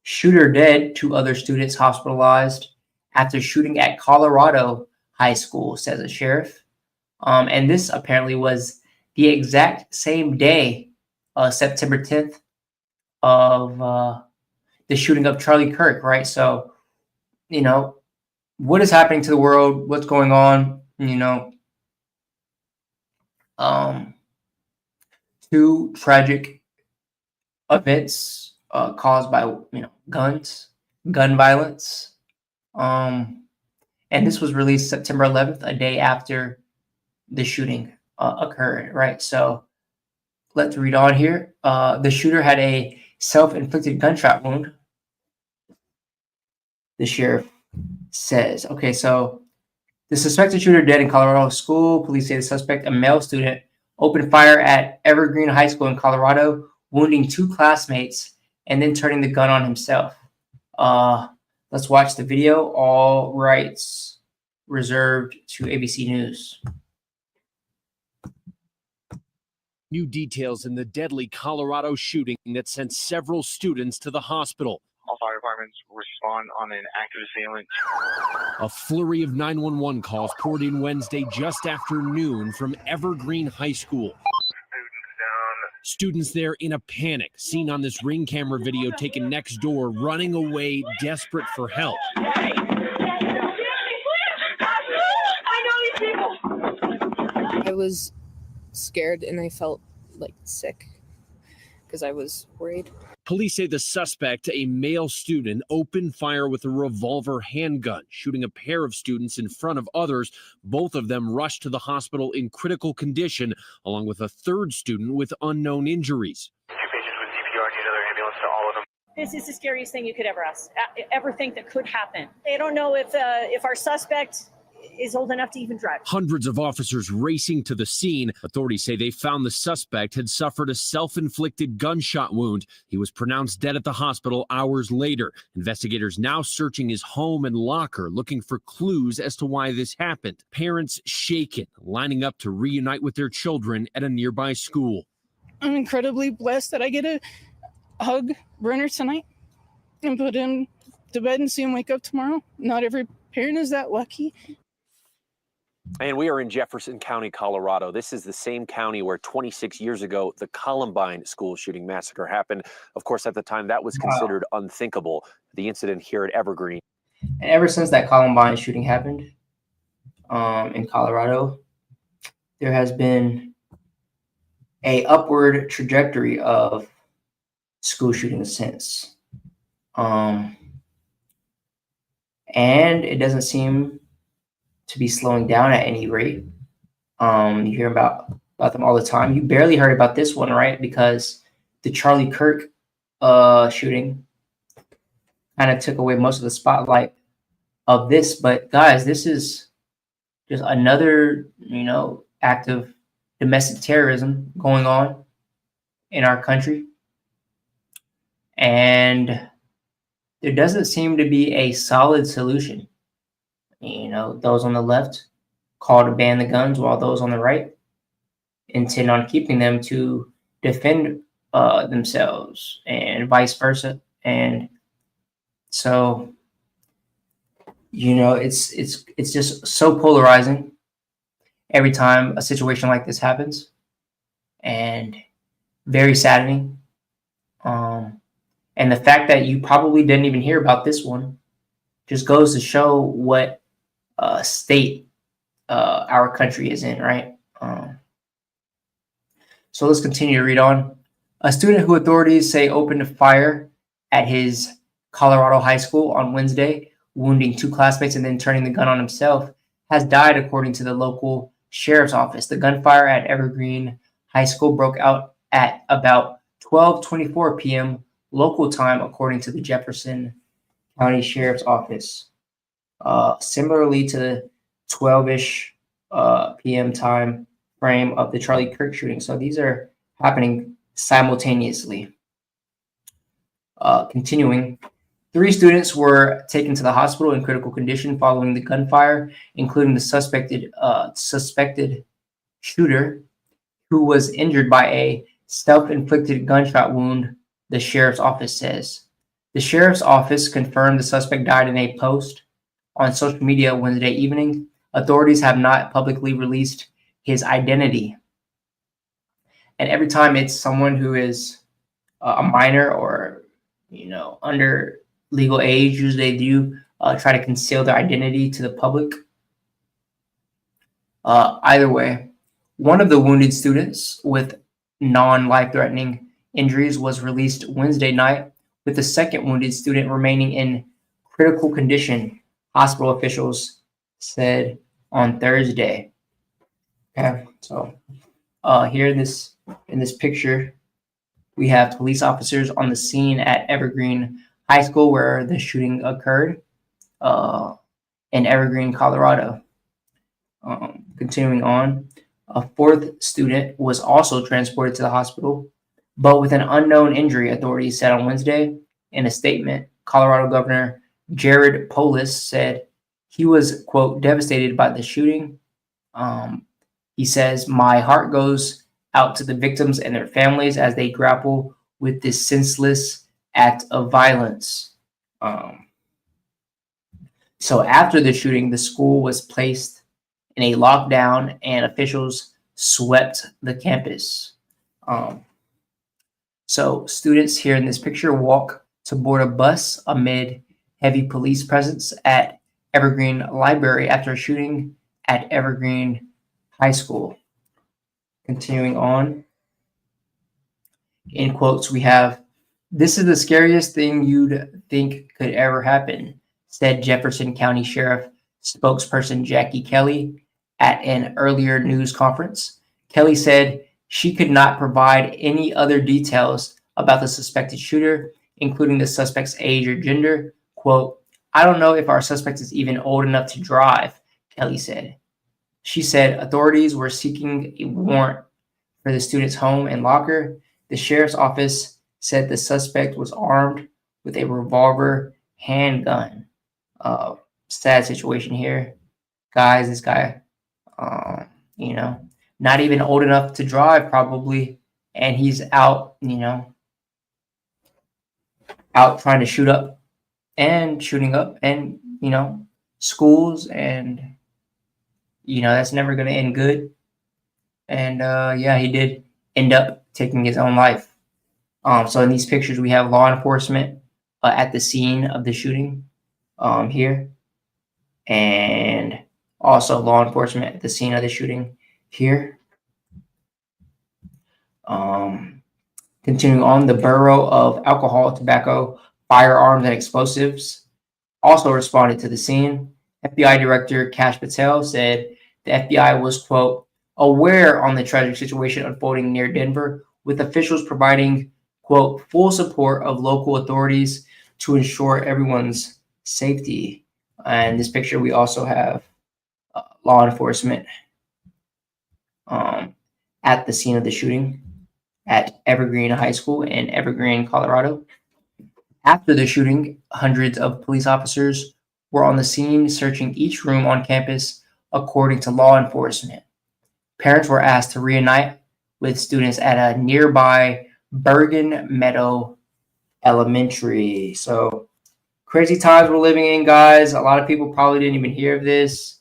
Speaker 1: shooter dead, 2 other students hospitalized after shooting at Colorado high school, says a sheriff. And this apparently was the exact same day, September 10th, of the shooting of Charlie Kirk, right? So, what is happening to the world? What's going on? 2 tragic events caused by gun violence. And this was released September 11th, a day after the shooting occurred, right? So let's read on here. The shooter had a self-inflicted gunshot wound, the sheriff says. Okay, so the suspected shooter dead in Colorado school. Police say the suspect, a male student, opened fire at Evergreen High School in Colorado, wounding 2 classmates and then turning the gun on himself. Let's watch the video. All rights reserved to ABC News.
Speaker 3: New details in the deadly Colorado shooting that sent several students to the hospital.
Speaker 4: All fire departments respond on an active assailant.
Speaker 3: A flurry of 911 calls poured in Wednesday just after noon from Evergreen High School. Students there in a panic, seen on this Ring camera video taken next door, running away, desperate for help.
Speaker 5: I was scared and I felt sick because I was worried.
Speaker 3: Police say the suspect, a male student, opened fire with a revolver handgun, shooting a pair of students in front of others. Both of them rushed to the hospital in critical condition, along with a third student with unknown injuries.
Speaker 4: 2 patients with CPR, need another ambulance to all of them.
Speaker 6: This is the scariest thing you could ever think that could happen. They don't know if our suspect is old enough to even drive.
Speaker 3: Hundreds of officers racing to the scene. Authorities say they found the suspect had suffered a self-inflicted gunshot wound. He was pronounced dead at the hospital hours later. Investigators now searching his home and locker, looking for clues as to why this happened. Parents shaken, lining up to reunite with their children at a nearby school.
Speaker 5: I'm incredibly blessed that I get to hug Brenner tonight and put him to bed and see him wake up tomorrow. Not every parent is that lucky.
Speaker 7: And we are in Jefferson County, Colorado. This is the same county where 26 years ago, the Columbine school shooting massacre happened. Of course, at the time, that was considered unthinkable. The incident here at Evergreen.
Speaker 1: And ever since that Columbine shooting happened in Colorado, there has been a upward trajectory of school shootings since. And it doesn't seem to be slowing down at any rate. You hear about them all the time. You barely heard about this one, right? Because the Charlie Kirk shooting kind of took away most of the spotlight of this. But guys, this is just another, act of domestic terrorism going on in our country. And there doesn't seem to be a solid solution. those on the left call to ban the guns, while those on the right intend on keeping them to defend themselves, and vice versa. And so, it's just so polarizing every time a situation like this happens, and very saddening. And the fact that you probably didn't even hear about this one just goes to show what state our country is in, right? So let's continue to read on. A student who authorities say opened fire at his Colorado high school on Wednesday, wounding 2 classmates and then turning the gun on himself, has died, according to the local sheriff's office. The gunfire at Evergreen High School broke out at about 12:24 p.m. local time, according to the Jefferson County Sheriff's Office. Similarly to the 12-ish p.m. time frame of the Charlie Kirk shooting. So these are happening simultaneously. Continuing, 3 students were taken to the hospital in critical condition following the gunfire, including the suspected shooter, who was injured by a self-inflicted gunshot wound, the sheriff's office says. The sheriff's office confirmed the suspect died in a post on social media Wednesday evening. Authorities have not publicly released his identity. And every time it's someone who is a minor or, under legal age, usually they do try to conceal their identity to the public. Either way, one of the wounded students with non-life-threatening injuries was released Wednesday night, with the second wounded student remaining in critical condition, hospital officials said on Thursday. Okay, so here in this picture, we have police officers on the scene at Evergreen High School where the shooting occurred in Evergreen, Colorado. Continuing on, a 4th student was also transported to the hospital, but with an unknown injury, authorities said on Wednesday. In a statement, Colorado Governor Jared Polis said he was, quote, devastated by the shooting. He says, "My heart goes out to the victims and their families as they grapple with this senseless act of violence." So after the shooting, the school was placed in a lockdown and officials swept the campus. So students here in this picture walk to board a bus amid heavy police presence at Evergreen Library after a shooting at Evergreen High School. Continuing on, in quotes, we have, "This is the scariest thing you'd think could ever happen," said Jefferson County Sheriff spokesperson Jackie Kelly at an earlier news conference. Kelly said she could not provide any other details about the suspected shooter, including the suspect's age or gender. Quote, "I don't know if our suspect is even old enough to drive," Kelly said. She said authorities were seeking a warrant for the student's home and locker. The sheriff's office said the suspect was armed with a revolver handgun. Sad situation here. Guys, this guy, not even old enough to drive probably, and he's out, out trying to shooting up and, schools, and, that's never going to end good. And, he did end up taking his own life. So in these pictures, we have law enforcement at the scene of the shooting here, and also law enforcement at the scene of the shooting here. Continuing on, the Bureau of Alcohol, Tobacco, Firearms, and Explosives also responded to the scene. FBI Director Kash Patel said the FBI was, quote, aware on the tragic situation unfolding near Denver, with officials providing, quote, full support of local authorities to ensure everyone's safety. And in this picture, we also have law enforcement at the scene of the shooting at Evergreen High School in Evergreen, Colorado. After the shooting, hundreds of police officers were on the scene searching each room on campus according to law enforcement. Parents were asked to reunite with students at a nearby Bergen Meadow Elementary. So crazy times we're living in, guys. A lot of people probably didn't even hear of this.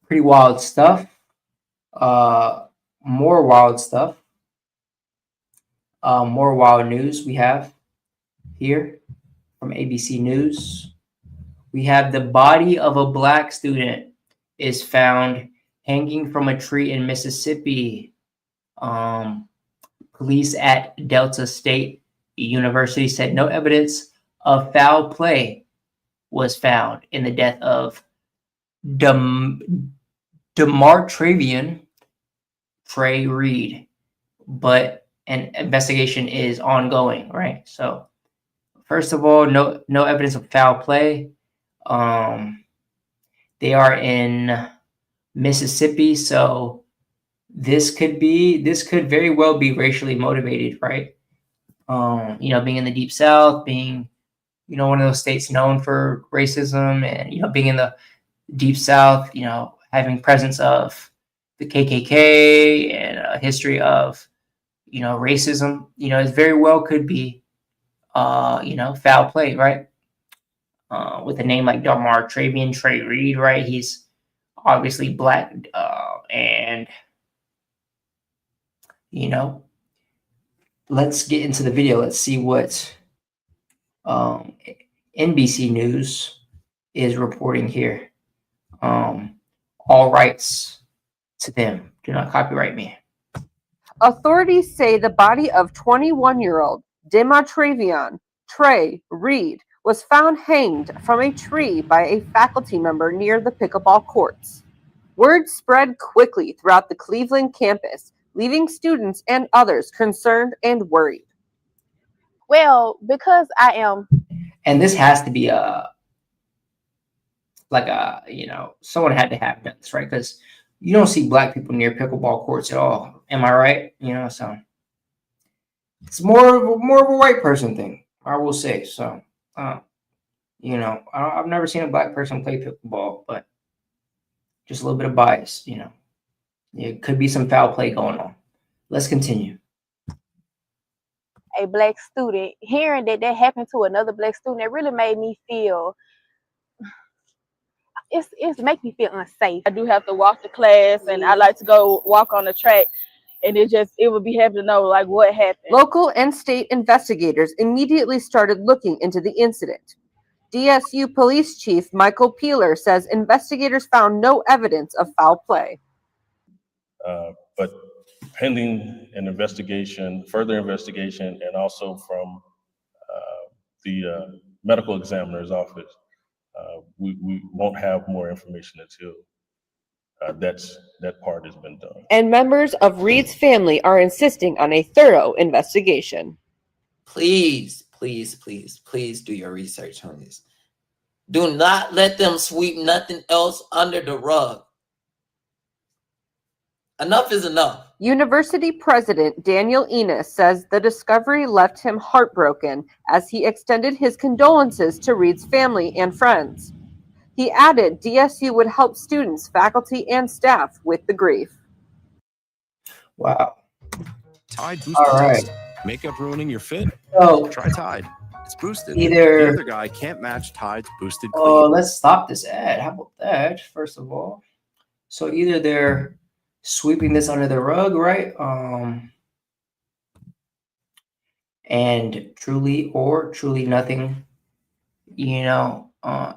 Speaker 1: Pretty wild stuff. More wild stuff. More wild news we have here from ABC News. We have the body of a black student is found hanging from a tree in Mississippi. Police at Delta State University said no evidence of foul play was found in the death of DeMartravian Trey Reed, but an investigation is ongoing, right? So first of all, no evidence of foul play. They are in Mississippi, so this could very well be racially motivated, right? Being in the Deep South, being, one of those states known for racism, and, being in the Deep South, having presence of the KKK and a history of, racism, it very well could be, foul play, right? With a name like DeMartravian Trey Reed, right? He's obviously black, and let's get into the video. Let's see what NBC News is reporting here. All rights to them. Do not copyright me.
Speaker 8: Authorities say the body of 21-year-old DeMartravian Trey Reed was found hanged from a tree by a faculty member near the pickleball courts. Word spread quickly throughout the Cleveland campus, leaving students and others concerned and worried.
Speaker 9: Well, because I am.
Speaker 1: And this has to be someone had to have done this, right? Because you don't see black people near pickleball courts at all. Am I right? So it's more of a white person thing, I will say. So, I've never seen a black person play pickleball, but just a little bit of bias, It could be some foul play going on. Let's continue.
Speaker 9: A black student, hearing that happened to another black student, it really made me feel, it's make me feel unsafe. I do have to walk to class, and I like to go walk on the track, and it would be happy to know like what happened.
Speaker 8: Local and state investigators immediately started looking into the incident. DSU Police Chief Michael Peeler says investigators found no evidence of foul play.
Speaker 10: But pending an investigation, further investigation, and also from the medical examiner's office, we won't have more information until that part has been done.
Speaker 8: And members of Reed's family are insisting on a thorough investigation.
Speaker 11: Please, please, please, please do your research on this. Do not let them sweep nothing else under the rug. Enough is enough.
Speaker 8: University President Daniel Enos says the discovery left him heartbroken as he extended his condolences to Reed's family and friends. He added DSU would help students, faculty, and staff with the grief.
Speaker 1: Wow.
Speaker 3: Tide booster
Speaker 1: All right.
Speaker 3: test. Makeup ruining your fit?
Speaker 1: So
Speaker 3: Try Tide. It's boosted.
Speaker 1: Either
Speaker 3: The other guy can't match Tide's boosted clean.
Speaker 1: Oh, let's stop this ad. How about that? First of all, so either they're sweeping this under the rug, right? And truly nothing,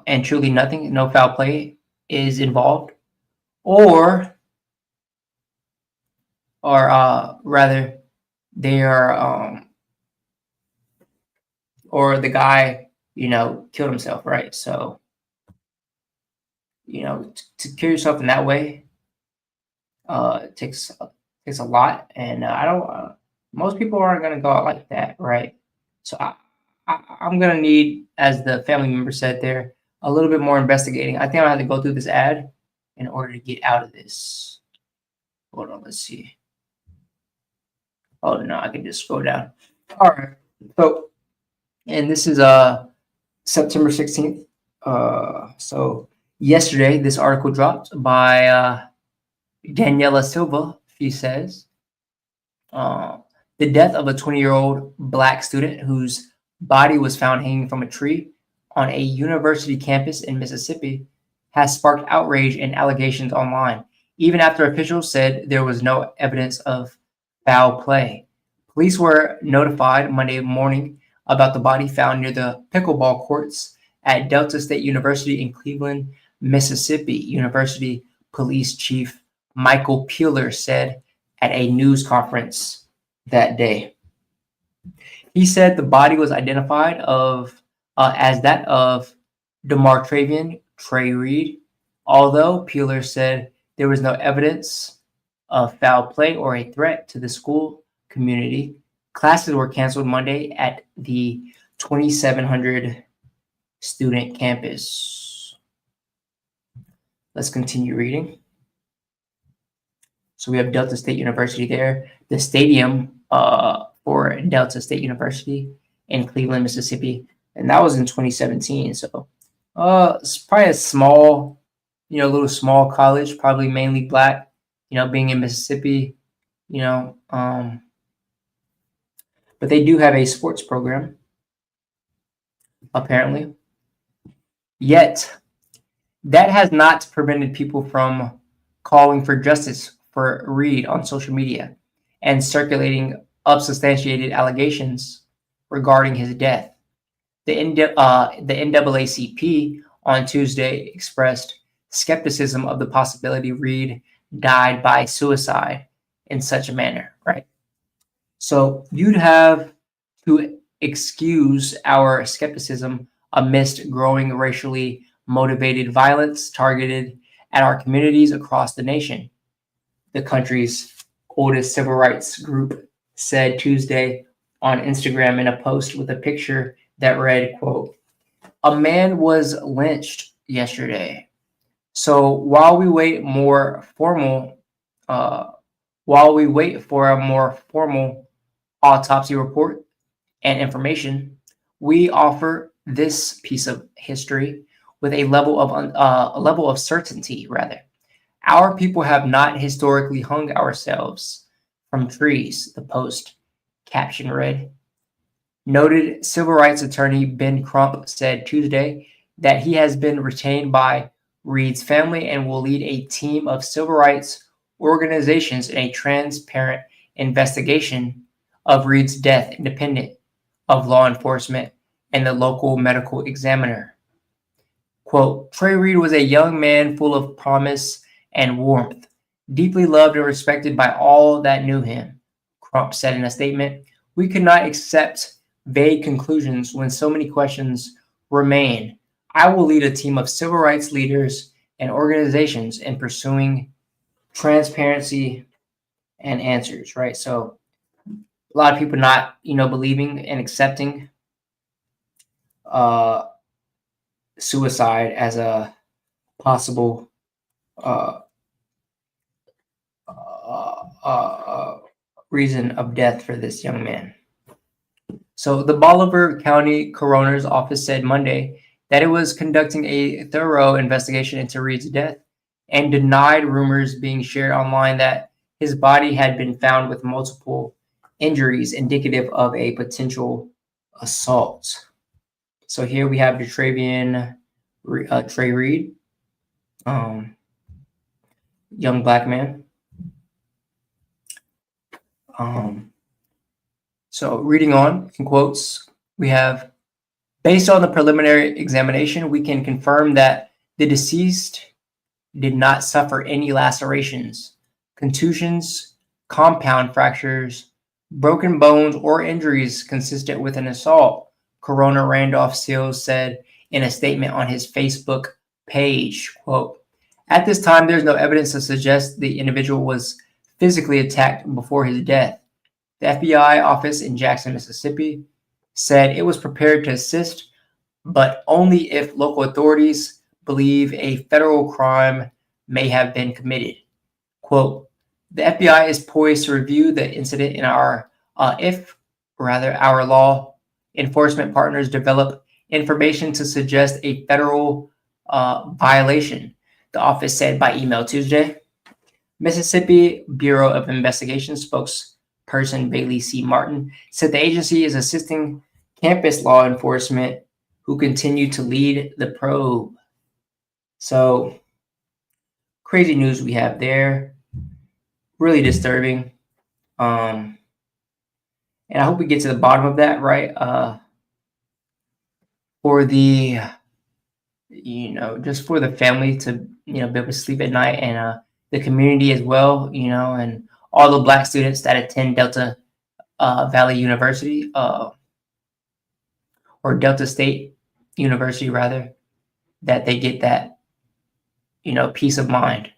Speaker 1: and truly nothing, no foul play is involved, or rather, they are, or the guy, killed himself, right? So, to kill yourself in that way, it takes a lot, and I don't. Most people aren't gonna go out like that, right? So I'm gonna need, as the family member said there, a little bit more investigating. I think I have to go through this ad in order to get out of this. Hold on, let's see. Oh no, I can just scroll down. All right, so And this is September 16th. So yesterday, this article dropped by Daniela Silva. She says, the death of a 20-year-old Black student whose body was found hanging from a tree on a university campus in Mississippi has sparked outrage and allegations online, even after officials said there was no evidence of foul play. Police were notified Monday morning about the body found near the pickleball courts at Delta State University in Cleveland, Mississippi. University Police Chief Michael Peeler said at a news conference that day. He said the body was identified as that of DeMartravian Trey Reed, although Peeler said there was no evidence of foul play or a threat to the school community. Classes were canceled Monday at the 2,700 student campus. Let's continue reading. So we have Delta State University there. The stadium for Delta State University in Cleveland, Mississippi, and that was in 2017. So it's probably a small, little small college, probably mainly Black, being in Mississippi, but they do have a sports program, apparently. Yet, that has not prevented people from calling for justice for Reed on social media and circulating unsubstantiated allegations regarding his death. The NAACP on Tuesday expressed skepticism of the possibility Reed died by suicide in such a manner, right? So you'd have to excuse our skepticism amidst growing racially motivated violence targeted at our communities across the nation, the country's oldest civil rights group said Tuesday on Instagram in a post with a picture that read, quote, "A man was lynched yesterday. So while we wait for a more formal autopsy report and information, we offer this piece of history with a level of certainty. Rather, our people have not historically hung ourselves from trees." The post caption read. Noted civil rights attorney Ben Crump said Tuesday that he has been retained by Reed's family and will lead a team of civil rights organizations in a transparent investigation of Reed's death, independent of law enforcement and the local medical examiner. Quote, "Trey Reed was a young man full of promise and warmth, deeply loved and respected by all that knew him," Crump said in a statement. "We could not accept vague conclusions when so many questions remain. I will lead a team of civil rights leaders and organizations in pursuing transparency and answers," right? So a lot of people not, believing and accepting suicide as a possible reason of death for this young man. So the Bolivar County Coroner's Office said Monday that it was conducting a thorough investigation into Reed's death and denied rumors being shared online that his body had been found with multiple injuries indicative of a potential assault. So here we have Trey Reed, young Black man. So reading on, in quotes, we have, "Based on the preliminary examination, we can confirm that the deceased did not suffer any lacerations, contusions, compound fractures, broken bones, or injuries consistent with an assault," Coroner Randolph Seals said in a statement on his Facebook page. Quote, "At this time, there's no evidence to suggest the individual was physically attacked before his death. The FBI office in Jackson, Mississippi, said it was prepared to assist, but only if local authorities believe a federal crime may have been committed." Quote, "The FBI is poised to review the incident in our law enforcement partners develop information to suggest a federal violation, the office said by email Tuesday. Mississippi Bureau of Investigation spokesperson Bailey C. Martin said the agency is assisting campus law enforcement who continue to lead the probe. So, crazy news we have there. Really disturbing. And I hope we get to the bottom of that, right? For the, just for the family to, be able to sleep at night, and the community as well, and all the Black students that attend Delta Valley University, or Delta State University rather, that they get that, peace of mind,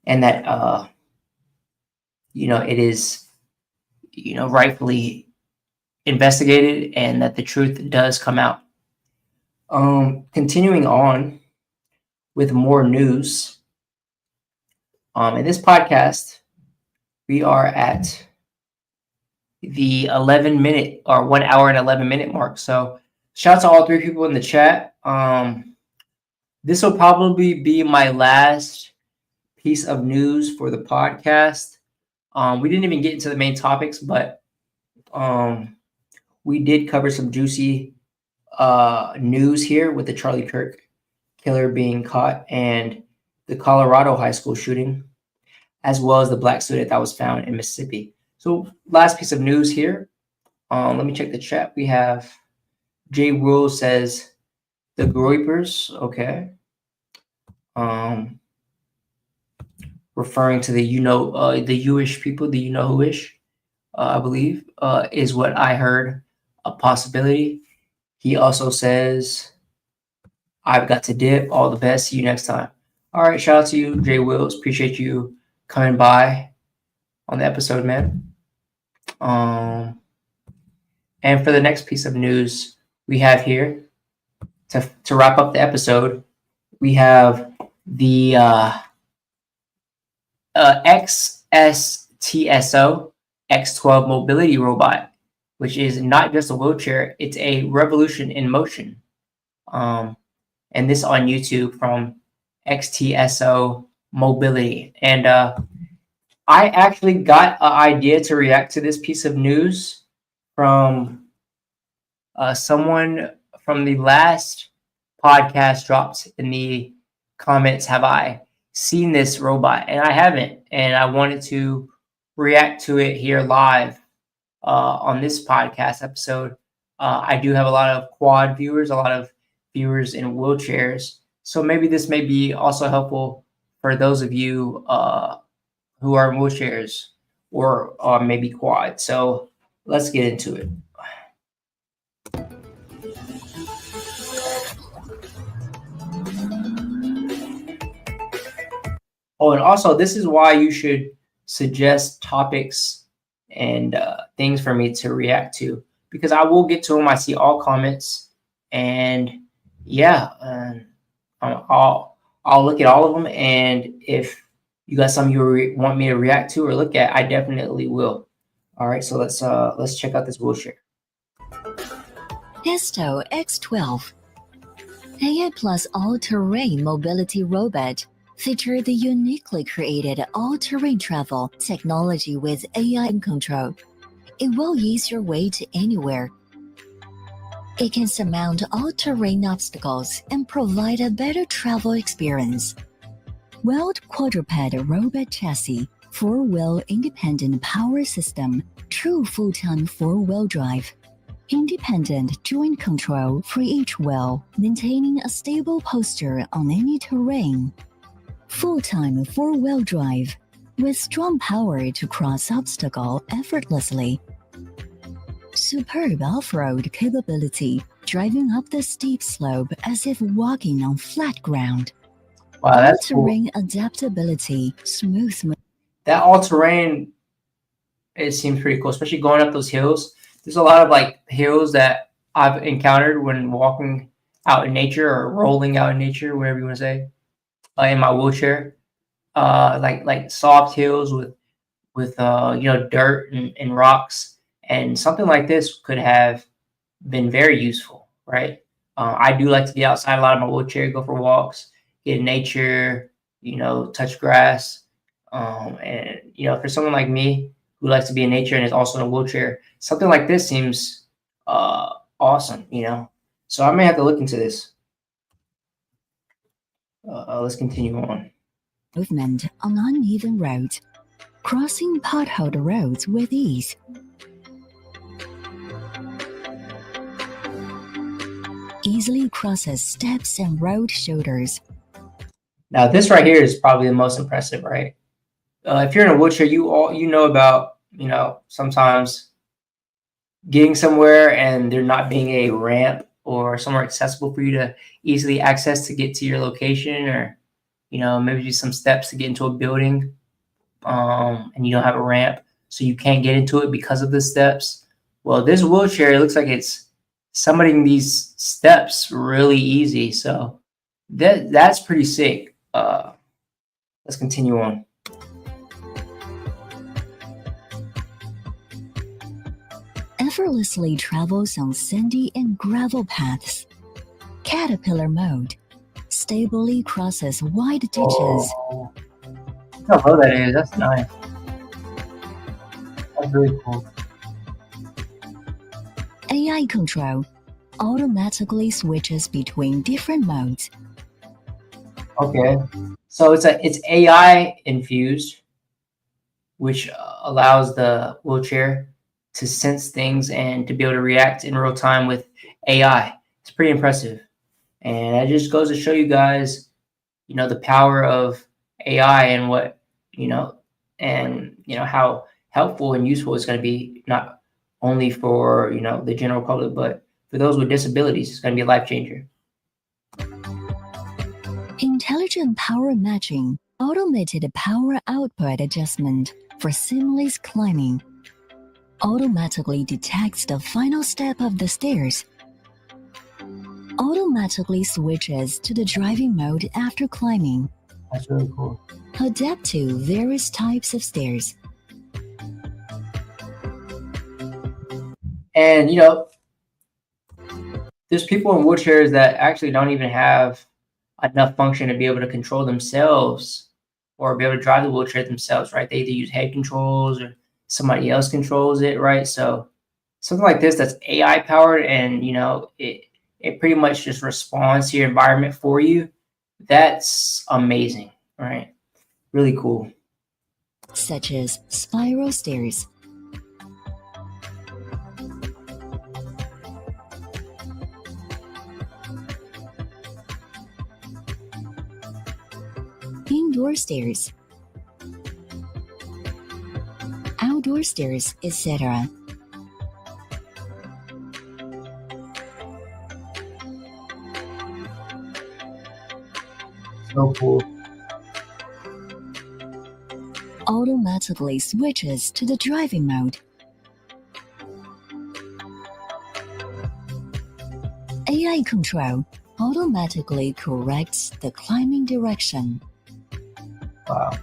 Speaker 1: and that, it is, rightfully investigated, and that the truth does come out. Continuing on with more news. In this podcast, we are at the 11-minute or 1 hour and 11-minute mark. So shout out to all three people in the chat. This will probably be my last piece of news for the podcast. We didn't even get into the main topics, but we did cover some juicy news here with the Charlie Kirk killer being caught and the Colorado high school shooting, as well as the Black student that was found in Mississippi. So last piece of news here. Let me check the chat. We have Jay Rule says the Groypers, okay. Referring to the the Jewish people, the who-ish, I believe, is what I heard a possibility. He also says, I've got to dip. All the best. See you next time. All right. Shout out to you, Jay Wills. Appreciate you coming by on the episode, man. And for the next piece of news we have here, to wrap up the episode, we have the XSTSO X12 mobility robot, which is not just a wheelchair, it's a revolution in motion. And this on YouTube from XTSO Mobility. And I actually got an idea to react to this piece of news from someone from the last podcast dropped in the comments. Have I seen this robot? And I haven't. And I wanted to react to it here live on this podcast episode. I do have a lot of quad viewers, a lot of viewers in wheelchairs. So maybe this may be also helpful for those of you who are in wheelchairs or maybe quad. So let's get into it. Oh, and also this is why you should suggest topics and things for me to react to, because I will get to them. I see all comments, and yeah, I'll look at all of them, and if you got something you want me to react to or look at, I definitely will. All right, so let's check out this wheelchair.
Speaker 12: Testo X12, AI plus all-terrain mobility robot, feature the uniquely created all-terrain travel technology with AI control. It will ease your way to anywhere. It can surmount all-terrain obstacles and provide a better travel experience. Wheeled quadruped robot chassis, four-wheel independent power system, true full-time four-wheel drive. Independent joint control for each wheel, maintaining a stable posture on any terrain. Full-time four-wheel drive, with strong power to cross obstacle effortlessly. Superb off-road capability, driving up the steep slope as if walking on flat ground.
Speaker 1: Wow, that's
Speaker 12: all-terrain
Speaker 1: cool.
Speaker 12: Adaptability, smooth.
Speaker 1: That all-terrain, it seems pretty cool, especially going up those hills. There's a lot of like hills that I've encountered when walking out in nature or rolling out in nature, whatever you want to say, in my wheelchair. Like soft hills with dirt and rocks, and something like this could have been very useful, right? I do like to be outside a lot in my wheelchair, go for walks, get in nature, touch grass. And, for someone like me who likes to be in nature and is also in a wheelchair, something like this seems awesome, So I may have to look into this. Let's continue on.
Speaker 12: Movement on uneven roads, crossing potholed roads with ease. Easily crosses steps and road shoulders.
Speaker 1: Now, this right here is probably the most impressive, right? If you're in a wheelchair, you know about, sometimes getting somewhere and there not being a ramp or somewhere accessible for you to easily access to get to your location, or, maybe some steps to get into a building, and you don't have a ramp, so you can't get into it because of the steps. Well, this wheelchair, it looks like it's summiting these steps really easy. So that's pretty sick. Let's continue on.
Speaker 12: Effortlessly travels on sandy and gravel paths. Caterpillar mode. Stably crosses wide ditches.
Speaker 1: Oh, look how low that is. That's nice. That's really cool.
Speaker 12: AI control automatically switches between different modes.
Speaker 1: Okay, so it's AI infused, which allows the wheelchair to sense things and to be able to react in real time with AI. It's pretty impressive, and that just goes to show you guys, the power of AI and what and how helpful and useful it's going to be, not only for the general public, but for those with disabilities. It's going to be a life changer.
Speaker 12: Intelligent power matching, automated power output adjustment for seamless climbing. Automatically detects the final step of the stairs. Automatically switches to the driving mode after climbing.
Speaker 1: That's really cool.
Speaker 12: Adapt to various types of stairs.
Speaker 1: And there's people in wheelchairs that actually don't even have enough function to be able to control themselves or be able to drive the wheelchair themselves, right? They either use head controls or somebody else controls it, right? So something like this that's AI powered, and it pretty much just responds to your environment for you. That's amazing, right? Really cool.
Speaker 12: Such as spiral stairs. Indoor stairs, outdoor stairs, etc.
Speaker 1: So cool.
Speaker 12: Automatically switches to the driving mode. AI control automatically corrects the climbing direction.
Speaker 1: Wow.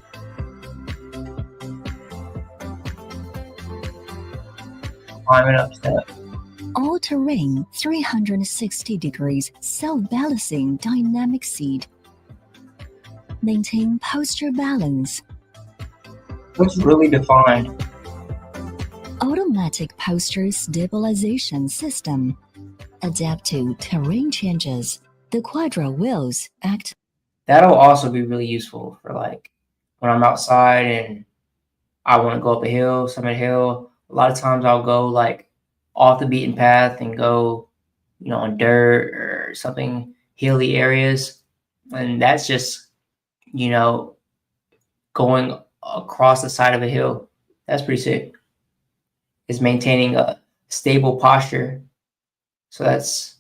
Speaker 1: Climbing up steps.
Speaker 12: All-terrain 360 degrees self-balancing dynamic seat. Maintain posture balance.
Speaker 1: Looks really defined.
Speaker 12: Automatic posture stabilization system. Adapt to terrain changes. The quadra wheels act.
Speaker 1: That'll also be really useful for when I'm outside and I want to go up a hill, summit hill. A lot of times I'll go off the beaten path and go, on dirt or something, hilly areas. And that's just, going across the side of a hill. That's pretty sick. It's maintaining a stable posture. So that's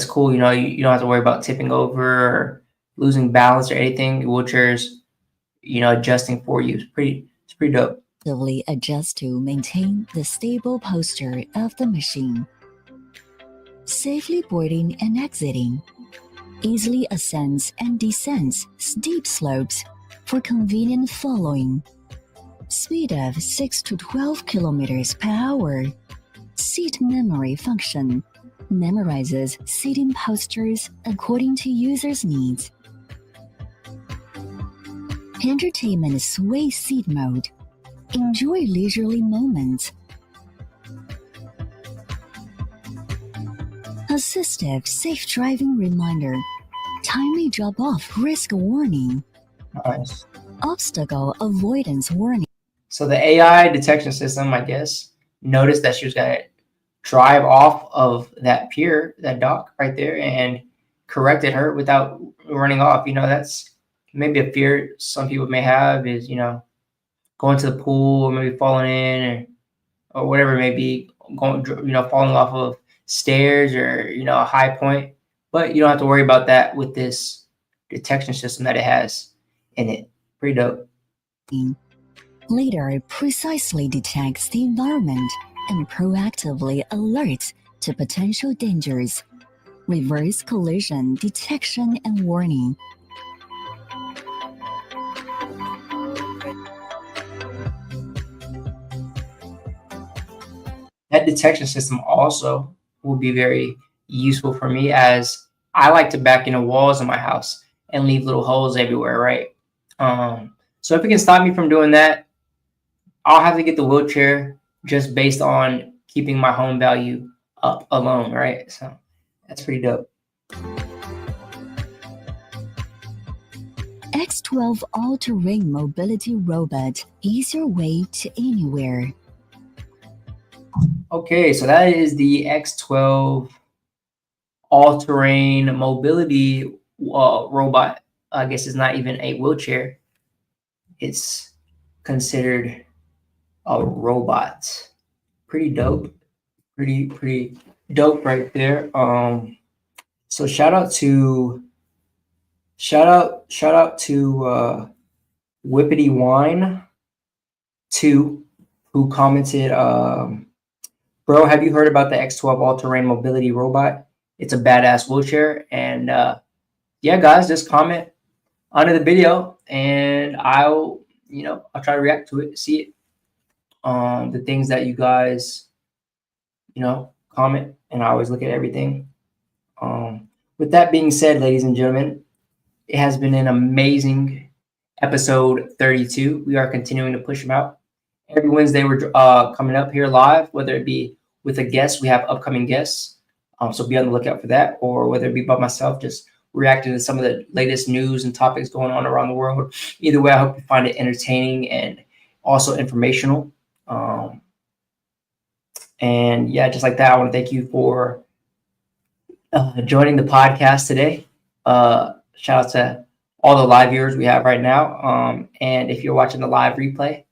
Speaker 1: cool. You don't have to worry about tipping over or losing balance or anything. Your wheelchair's, adjusting for you. It's pretty dope.
Speaker 12: Adjust to maintain the stable posture of the machine. Safely boarding and exiting. Easily ascends and descends steep slopes for convenient following. Speed of 6 to 12 kilometers per hour. Seat memory function. memorizes sitting postures according to users' needs. Entertainment sway seat mode. Enjoy leisurely moments. Assistive safe driving reminder. Timely drop off risk warning.
Speaker 1: Nice.
Speaker 12: Obstacle avoidance warning.
Speaker 1: So the AI detection system, I guess, noticed that she was going to drive off of that pier, that dock right there, and corrected her without running off. You know, that's maybe a fear some people may have is, you know, going to the pool or maybe falling in or whatever it may be, going, you know, falling off of stairs or, you know, a high point. But you don't have to worry about that with this detection system that it has in it. Pretty dope.
Speaker 12: Later precisely detects the environment and proactively alerts to potential dangers. Reverse collision detection and warning.
Speaker 1: That detection system also will be very useful for me, as I like to back into walls in my house and leave little holes everywhere, right? So if it can stop me from doing that, I'll have to get the wheelchair just based on keeping my home value up alone, right? So that's pretty dope.
Speaker 12: X12 all-terrain mobility robot. Ease your way to anywhere.
Speaker 1: Okay, so that is the X12 all-terrain mobility robot. I guess it's not even a wheelchair. It's considered a robot. Pretty dope. Pretty dope right there. So shout out to Whippity Wine 2, who commented, bro, have you heard about the X12 all-terrain mobility robot? It's a badass wheelchair. And yeah, guys, just comment under the video and I'll try to react to it, see it. The things that you guys, comment, and I always look at everything. With that being said, ladies and gentlemen, it has been an amazing episode 32. We are continuing to push them out. Every Wednesday, we're coming up here live, whether it be with a guest. We have upcoming guests, so be on the lookout for that, or whether it be by myself, just reacting to some of the latest news and topics going on around the world. Either way, I hope you find it entertaining and also informational. And yeah, just like that, I want to thank you for joining the podcast today. Shout out to all the live viewers we have right now. And if you're watching the live replay,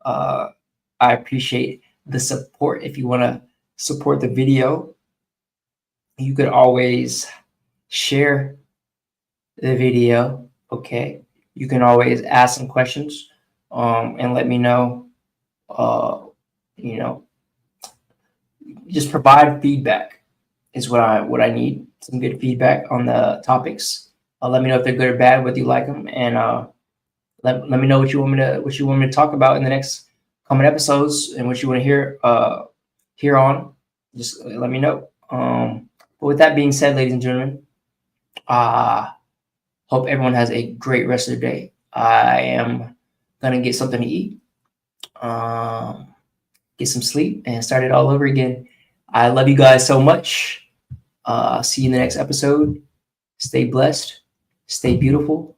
Speaker 1: I appreciate the support. If you want to support the video, you could always share the video. Okay. You can always ask some questions and let me know, just provide feedback is what I need. Some good feedback on the topics. Let me know if they're good or bad, whether you like them, and let me know what you want me to talk about in the next coming episodes, and what you want to hear on. Just let me know. But with that being said, ladies and gentlemen, hope everyone has a great rest of the day. I am gonna get something to eat, get some sleep, and start it all over again. I love you guys so much. See you in the next episode. Stay blessed, stay beautiful,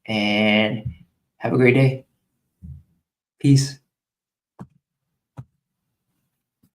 Speaker 1: and have a great day. Peace.